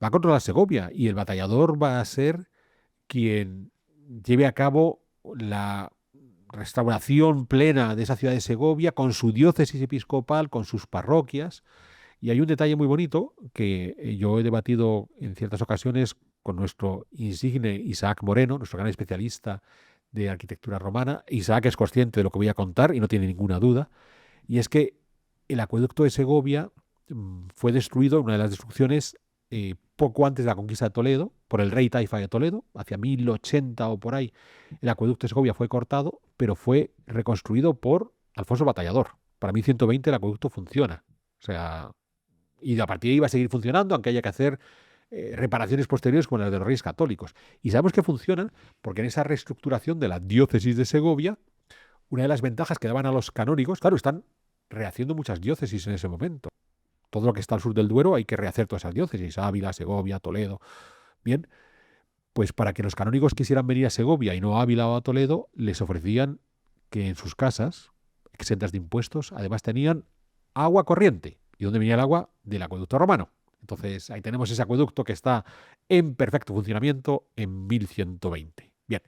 Va a controlar Segovia y el Batallador va a ser quien lleve a cabo la restauración plena de esa ciudad de Segovia con su diócesis episcopal, con sus parroquias. Y hay un detalle muy bonito que yo he debatido en ciertas ocasiones con nuestro insigne Isaac Moreno, nuestro gran especialista de arquitectura romana. Isaac es consciente de lo que voy a contar y no tiene ninguna duda. Y es que el acueducto de Segovia fue destruido, una de las destrucciones, poco antes de la conquista de Toledo, por el rey Taifa de Toledo, hacia 1080 o por ahí. El acueducto de Segovia fue cortado, pero fue reconstruido por Alfonso Batallador. Para 1120 el acueducto funciona. O sea, y a partir de ahí va a seguir funcionando, aunque haya que hacer reparaciones posteriores como las de los reyes católicos. Y sabemos que funcionan porque en esa reestructuración de la diócesis de Segovia, una de las ventajas que daban a los canónigos, claro, están rehaciendo muchas diócesis en ese momento. Todo lo que está al sur del Duero hay que rehacer todas esas diócesis, Ávila, Segovia, Toledo. Bien, pues para que los canónigos quisieran venir a Segovia y no a Ávila o a Toledo, les ofrecían que en sus casas, exentas de impuestos, además tenían agua corriente. ¿Y dónde venía el agua? Del acueducto romano. Entonces ahí tenemos ese acueducto que está en perfecto funcionamiento en 1120. Bien.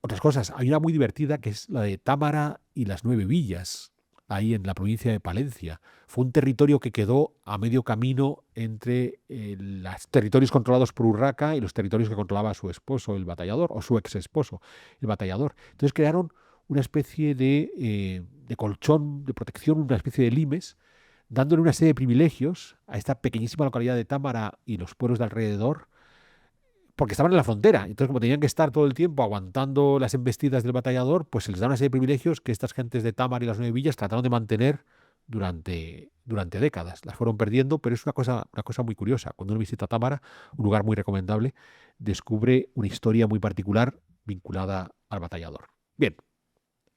Otras cosas, hay una muy divertida que es la de Támara y las 9 villas, ahí en la provincia de Palencia. Fue un territorio que quedó a medio camino entre los territorios controlados por Urraca y los territorios que controlaba su esposo, el Batallador, o su ex esposo, el Batallador. Entonces crearon una especie de colchón, de protección, una especie de limes, dándole una serie de privilegios a esta pequeñísima localidad de Támara y los pueblos de alrededor, porque estaban en la frontera. Entonces, como tenían que estar todo el tiempo aguantando las embestidas del Batallador, pues se les da una serie de privilegios que estas gentes de Támara y las 9 villas trataron de mantener durante décadas. Las fueron perdiendo, pero es una cosa muy curiosa. Cuando uno visita Támara, un lugar muy recomendable, descubre una historia muy particular vinculada al Batallador. Bien,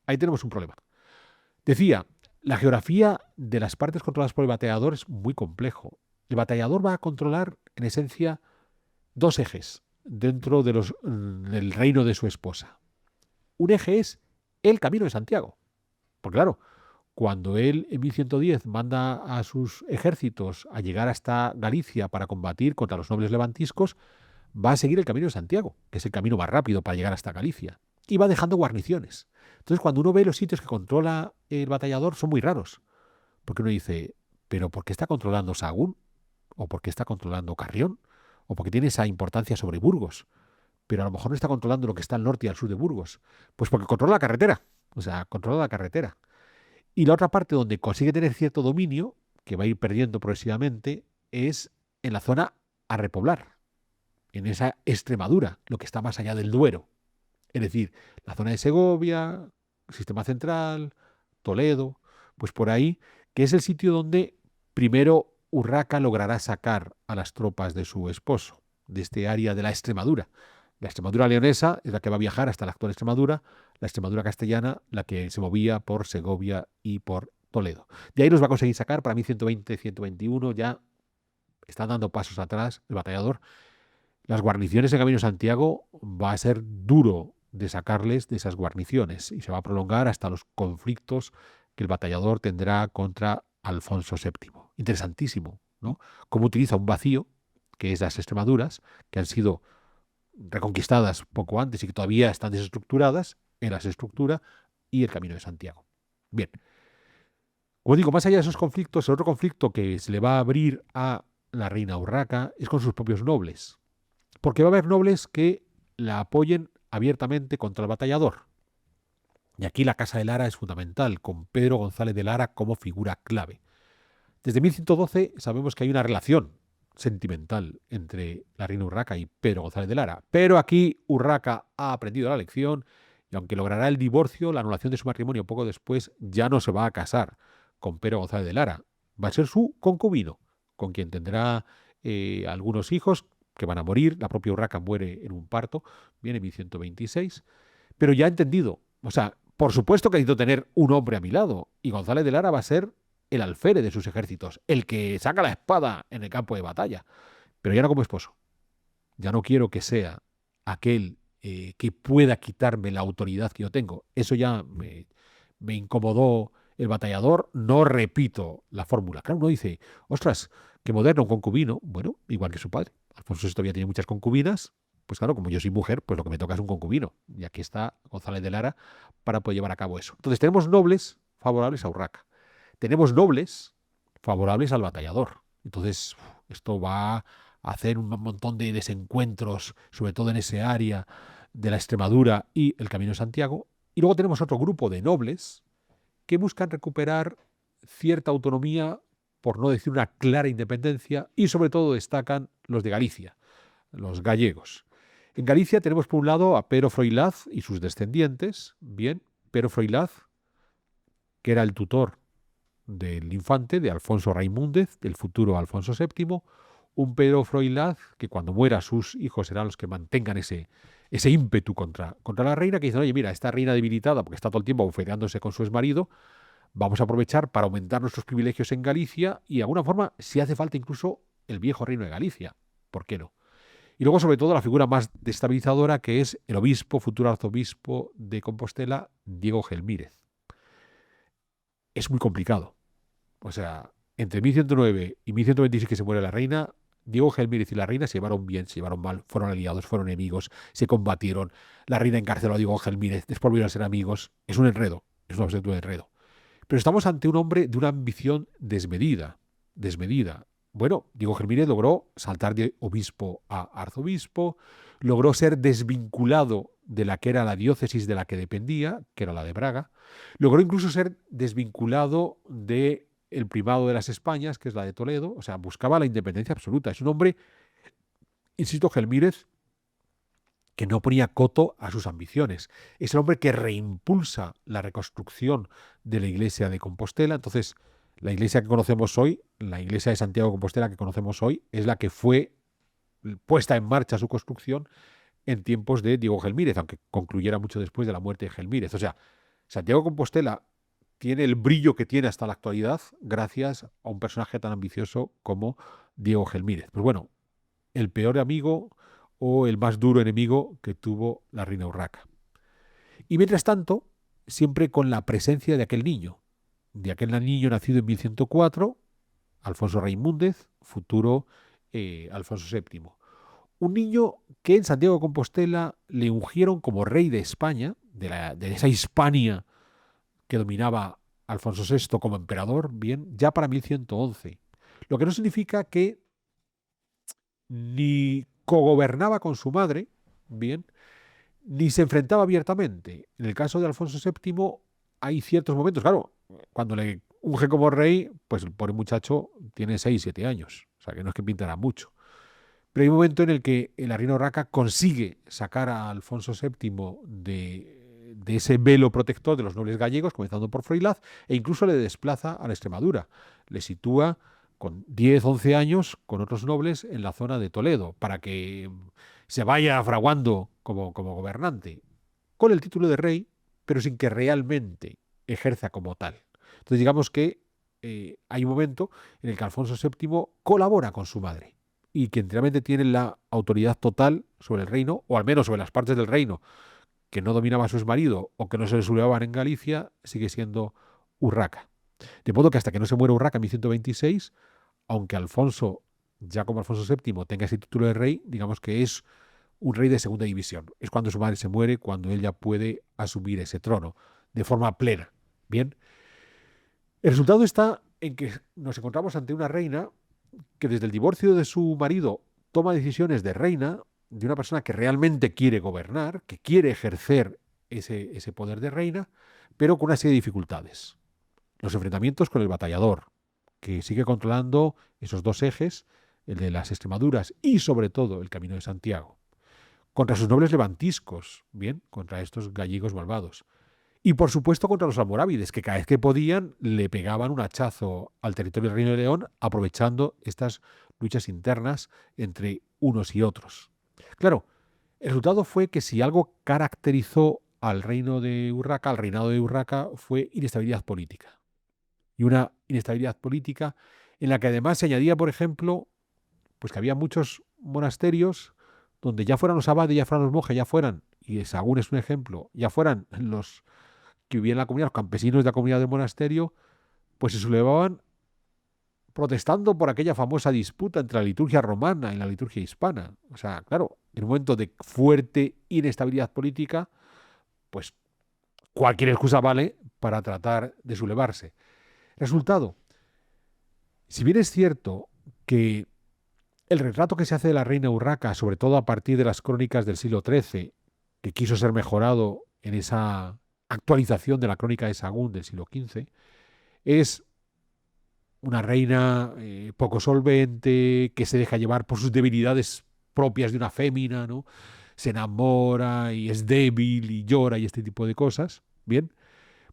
ahí tenemos un problema. Decía, la geografía de las partes controladas por el Batallador es muy complejo. El Batallador va a controlar, en esencia, dos ejes dentro del reino de su esposa. Un eje es el Camino de Santiago. Porque claro, cuando él en 1110 manda a sus ejércitos a llegar hasta Galicia para combatir contra los nobles levantiscos, va a seguir el Camino de Santiago, que es el camino más rápido para llegar hasta Galicia. Y va dejando guarniciones. Entonces, cuando uno ve los sitios que controla el Batallador, son muy raros. Porque uno dice, ¿pero por qué está controlando Sahagún? ¿O por qué está controlando Carrión? ¿O porque tiene esa importancia sobre Burgos? Pero a lo mejor no está controlando lo que está al norte y al sur de Burgos. Pues porque controla la carretera. O sea, controla la carretera. Y la otra parte donde consigue tener cierto dominio, que va a ir perdiendo progresivamente, es en la zona a repoblar. En esa Extremadura, lo que está más allá del Duero. Es decir, la zona de Segovia, Sistema Central, Toledo, pues por ahí, que es el sitio donde primero Urraca logrará sacar a las tropas de su esposo, de este área de la Extremadura. La Extremadura leonesa es la que va a viajar hasta la actual Extremadura, la Extremadura castellana, la que se movía por Segovia y por Toledo. De ahí los va a conseguir sacar, para 1120, 121, ya está dando pasos atrás el Batallador. Las guarniciones en Camino de Santiago va a ser duro de sacarles de esas guarniciones y se va a prolongar hasta los conflictos que el batallador tendrá contra Alfonso VII. Interesantísimo, ¿no? Cómo utiliza un vacío, que es las Extremaduras, que han sido reconquistadas poco antes y que todavía están desestructuradas, él las estructura, y el Camino de Santiago. Bien, como digo, más allá de esos conflictos, el otro conflicto que se le va a abrir a la reina Urraca es con sus propios nobles, porque va a haber nobles que la apoyen abiertamente contra el batallador. Y aquí la Casa de Lara es fundamental, con Pedro González de Lara como figura clave. Desde 1112 sabemos que hay una relación sentimental entre la reina Urraca y Pedro González de Lara, pero aquí Urraca ha aprendido la lección y aunque logrará el divorcio, la anulación de su matrimonio poco después, ya no se va a casar con Pedro González de Lara. Va a ser su concubino, con quien tendrá algunos hijos que van a morir. La propia Urraca muere en un parto, viene en 1126, pero ya ha entendido. O sea, por supuesto que necesito tener un hombre a mi lado y González de Lara va a ser el alférez de sus ejércitos, el que saca la espada en el campo de batalla, pero ya no como esposo. Ya no quiero que sea aquel que pueda quitarme la autoridad que yo tengo. Eso ya me incomodó el batallador. No repito la fórmula. Claro, uno dice, ostras, qué moderno, un concubino. Bueno, igual que su padre. Alfonso VI todavía tiene muchas concubinas. Pues claro, como yo soy mujer, pues lo que me toca es un concubino. Y aquí está González de Lara para poder llevar a cabo eso. Entonces tenemos nobles favorables a Urraca. Tenemos nobles favorables al batallador. Entonces, esto va a hacer un montón de desencuentros, sobre todo en ese área de la Extremadura y el Camino de Santiago. Y luego tenemos otro grupo de nobles que buscan recuperar cierta autonomía, por no decir una clara independencia, y sobre todo destacan los de Galicia, los gallegos. En Galicia tenemos por un lado a Pero Froilaz y sus descendientes. Bien, Pero Froilaz, que era el tutor del infante, de Alfonso Raimúndez, del futuro Alfonso VII, un Pedro Froilaz que cuando muera sus hijos serán los que mantengan ese ímpetu contra la reina, que dicen, oye, mira, esta reina debilitada, porque está todo el tiempo bofeteándose con su exmarido, vamos a aprovechar para aumentar nuestros privilegios en Galicia y de alguna forma, si hace falta incluso el viejo reino de Galicia, ¿por qué no? Y luego, sobre todo, la figura más destabilizadora, que es el obispo, futuro arzobispo de Compostela, Diego Gelmírez. Es muy complicado. O sea, entre 1109 y 1126 que se muere la reina, Diego Gelmírez y la reina se llevaron bien, se llevaron mal, fueron aliados, fueron enemigos, se combatieron. La reina encarceló a Diego Gelmírez, después volvieron a ser amigos. Es un enredo, es un absoluto enredo. Pero estamos ante un hombre de una ambición desmedida. Bueno, Diego Gelmírez logró saltar de obispo a arzobispo, logró ser desvinculado de la que era la diócesis de la que dependía, que era la de Braga, logró incluso ser desvinculado de el primado de las Españas, que es la de Toledo, o sea, buscaba la independencia absoluta. Es un hombre, insisto, Gelmírez, que no ponía coto a sus ambiciones. Es el hombre que reimpulsa la reconstrucción de la iglesia de Compostela. Entonces, la iglesia que conocemos hoy, la iglesia de Santiago de Compostela que conocemos hoy, es la que fue puesta en marcha su construcción en tiempos de Diego Gelmírez, aunque concluyera mucho después de la muerte de Gelmírez. O sea, Santiago de Compostela tiene el brillo que tiene hasta la actualidad gracias a un personaje tan ambicioso como Diego Gelmírez. Pues bueno, el peor amigo o el más duro enemigo que tuvo la reina Urraca. Y mientras tanto, siempre con la presencia de aquel niño nacido en 1104, Alfonso Raimúndez, futuro Alfonso VII. Un niño que en Santiago de Compostela le ungieron como rey de España, de esa Hispania que dominaba Alfonso VI como emperador, bien, ya para 1111. Lo que no significa que ni cogobernaba con su madre, bien, ni se enfrentaba abiertamente. En el caso de Alfonso VII hay ciertos momentos, claro, cuando le unge como rey, pues el pobre muchacho tiene 6, 7 años, o sea que no es que pintará mucho. Pero hay un momento en el que la reina Urraca consigue sacar a Alfonso VII de ese velo protector de los nobles gallegos, comenzando por Froilaz, e incluso le desplaza a la Extremadura. Le sitúa con 10, 11 años con otros nobles en la zona de Toledo, para que se vaya fraguando como gobernante, con el título de rey, pero sin que realmente ejerza como tal. Entonces digamos que hay un momento en el que Alfonso VII colabora con su madre y que enteramente tiene la autoridad total sobre el reino, o al menos sobre las partes del reino que no dominaba a su marido o que no se le sublevaban en Galicia, sigue siendo Urraca. De modo que hasta que no se muere Urraca en 1126, aunque Alfonso, ya como Alfonso VII, tenga ese título de rey, digamos que es un rey de segunda división. Es cuando su madre se muere, cuando él ya puede asumir ese trono de forma plena. Bien, el resultado está en que nos encontramos ante una reina que desde el divorcio de su marido toma decisiones de reina, de una persona que realmente quiere gobernar, que quiere ejercer ese poder de reina, pero con una serie de dificultades. Los enfrentamientos con el batallador, que sigue controlando esos dos ejes, el de las Extremaduras y sobre todo el Camino de Santiago, contra sus nobles levantiscos, bien, contra estos gallegos malvados. Y por supuesto contra los almorávides, que cada vez que podían le pegaban un hachazo al territorio del Reino de León, aprovechando estas luchas internas entre unos y otros. Claro, el resultado fue que si algo caracterizó al reino de Urraca, al reinado de Urraca, fue inestabilidad política. Y una inestabilidad política en la que además se añadía, por ejemplo, pues que había muchos monasterios donde ya fueran los abades, ya fueran los monjes, ya fueran, y Sahagún es un ejemplo, ya fueran los que vivían en la comunidad, los campesinos de la comunidad del monasterio, pues se sublevaban protestando por aquella famosa disputa entre la liturgia romana y la liturgia hispana. O sea, claro, en un momento de fuerte inestabilidad política, pues cualquier excusa vale para tratar de sublevarse. Resultado, si bien es cierto que el retrato que se hace de la reina Urraca, sobre todo a partir de las crónicas del siglo XIII, que quiso ser mejorado en esa actualización de la crónica de Sahagún del siglo XV, es una reina poco solvente, que se deja llevar por sus debilidades propias de una fémina, ¿no? Se enamora y es débil y llora y este tipo de cosas. Bien,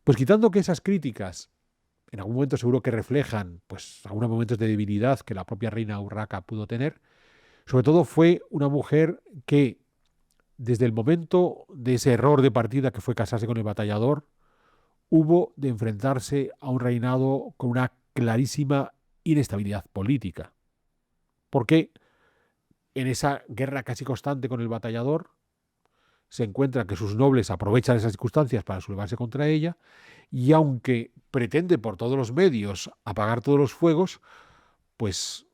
pues quitando que esas críticas en algún momento seguro que reflejan pues algunos momentos de debilidad que la propia reina Urraca pudo tener, sobre todo fue una mujer que desde el momento de ese error de partida que fue casarse con el batallador, hubo de enfrentarse a un reinado con una clarísima inestabilidad política. Porque en esa guerra casi constante con el batallador se encuentra que sus nobles aprovechan esas circunstancias para sublevarse contra ella y aunque pretende por todos los medios apagar todos los fuegos, pues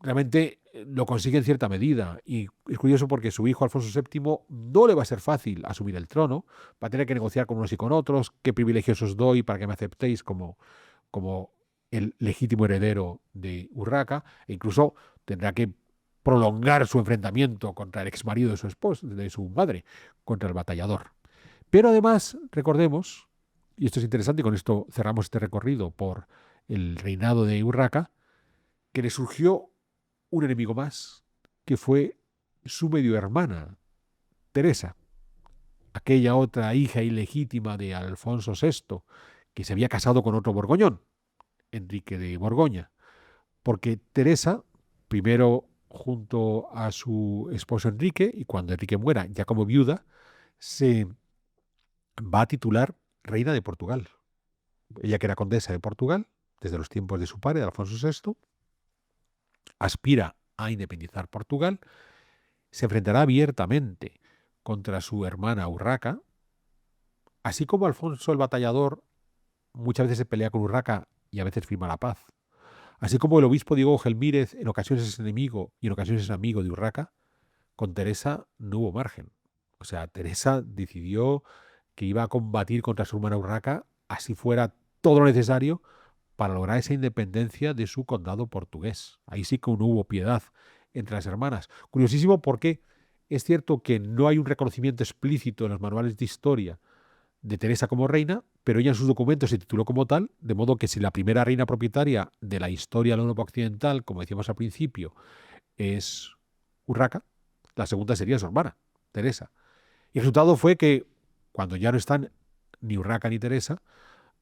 realmente lo consigue en cierta medida. Y es curioso porque su hijo Alfonso VII no le va a ser fácil asumir el trono, va a tener que negociar con unos y con otros, qué privilegios os doy para que me aceptéis como el legítimo heredero de Urraca, e incluso tendrá que prolongar su enfrentamiento contra el exmarido de su esposa, de su madre, contra el batallador. Pero además, recordemos, y esto es interesante y con esto cerramos este recorrido por el reinado de Urraca, que le surgió un enemigo más, que fue su medio hermana, Teresa, aquella otra hija ilegítima de Alfonso VI, que se había casado con otro borgoñón, Enrique de Borgoña, porque Teresa, primero junto a su esposo Enrique, y cuando Enrique muera, ya como viuda, se va a titular reina de Portugal. Ella que era condesa de Portugal, desde los tiempos de su padre, de Alfonso VI, aspira a independizar Portugal, se enfrentará abiertamente contra su hermana Urraca, así como Alfonso el Batallador muchas veces se pelea con Urraca y a veces firma la paz. Así como el obispo Diego Gelmírez en ocasiones es enemigo y en ocasiones es amigo de Urraca, con Teresa no hubo margen. O sea, Teresa decidió que iba a combatir contra su hermana Urraca, así fuera todo lo necesario para lograr esa independencia de su condado portugués. Ahí sí que no hubo piedad entre las hermanas. Curiosísimo porque es cierto que no hay un reconocimiento explícito en los manuales de historia de Teresa como reina, pero ella en sus documentos se tituló como tal, de modo que si la primera reina propietaria de la historia de la Europa occidental, como decíamos al principio, es Urraca, la segunda sería su hermana, Teresa. Y el resultado fue que cuando ya no están ni Urraca ni Teresa,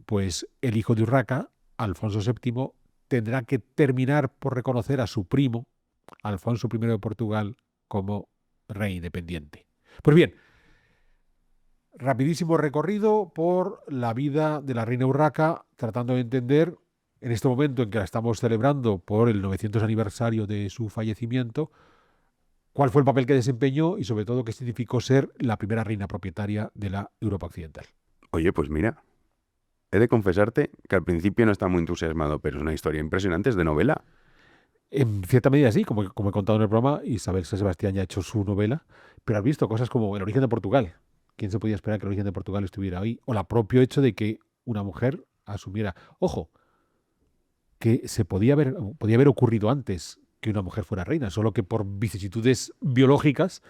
pues el hijo de Urraca, Alfonso VII, tendrá que terminar por reconocer a su primo, Alfonso I de Portugal, como rey independiente. Pues bien, rapidísimo recorrido por la vida de la reina Urraca, tratando de entender, en este momento en que la estamos celebrando por el 900 aniversario de su fallecimiento, cuál fue el papel que desempeñó y sobre todo qué significó ser la primera reina propietaria de la Europa occidental. Oye, pues mira, he de confesarte que al principio no estaba muy entusiasmado, pero es una historia impresionante, es de novela. En cierta medida sí, como he contado en el programa, Isabel San Sebastián ya ha hecho su novela, pero has visto cosas como el origen de Portugal. ¿Quién se podía esperar que el origen de Portugal estuviera ahí? O el propio hecho de que una mujer asumiera, ojo, que podía haber ocurrido antes que una mujer fuera reina, solo que por vicisitudes biológicas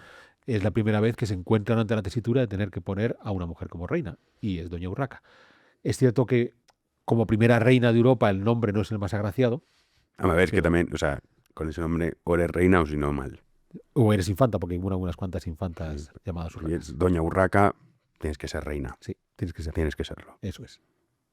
es la primera vez que se encuentran ante la tesitura de tener que poner a una mujer como reina, y es Doña Urraca. Es cierto que como primera reina de Europa el nombre no es el más agraciado. A ver, es que Pero- también, o sea, con ese nombre o eres reina o si no, mal. O eres infanta, porque hay unas cuantas infantas Sí. llamadas Si Urracas. es Doña Urraca, tienes que ser reina. Sí, tienes que ser. Tienes que serlo. Eso es.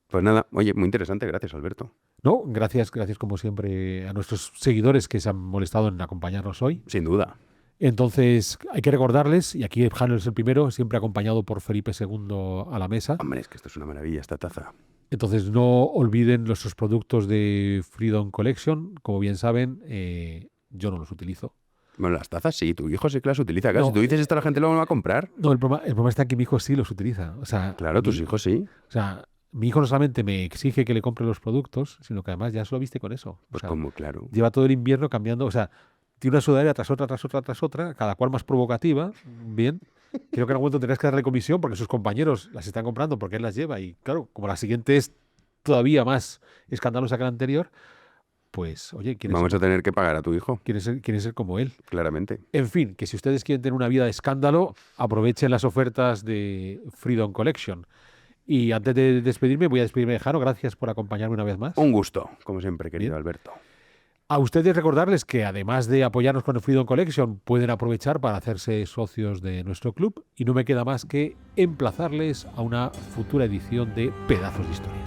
Pues nada, oye, muy interesante, gracias, Alberto. No, gracias como siempre a nuestros seguidores que se han molestado en acompañarnos hoy. Sin duda. Entonces, hay que recordarles, y aquí Jano es el primero, siempre acompañado por Felipe II a la mesa. Hombre, es que esto es una maravilla, esta taza. Entonces, no olviden nuestros productos de Freedom Collection. Como bien saben, yo no los utilizo. Bueno, las tazas sí, tu hijo sí que las utiliza. Claro, No, si tú dices esto, la gente lo va a comprar. No, el problema está en que mi hijo sí los utiliza. O sea, Claro, tus hijos sí. O sea, mi hijo no solamente me exige que le compre los productos, sino que además ya se lo viste con eso. Pues O sea, como, claro. lleva todo el invierno cambiando. O sea, tiene una sudadera tras otra, tras otra, tras otra, cada cual más provocativa. Bien. Creo que en algún momento tendrás que darle comisión porque sus compañeros las están comprando porque él las lleva. Y claro, como la siguiente es todavía más escandalosa que la anterior, pues, oye, Vamos a tener que pagar a tu hijo, quieren ser como él. claramente. En fin, que si ustedes quieren tener una vida de escándalo, aprovechen las ofertas de Freedom Collection. Y antes de despedirme, voy a despedirme de Jano. Gracias por acompañarme una vez más. Un gusto, como siempre, querido Bien. Alberto. A ustedes recordarles que además de apoyarnos con el Freedom Collection, pueden aprovechar para hacerse socios de nuestro club. Y no me queda más que emplazarles a una futura edición de Pedazos de Historia.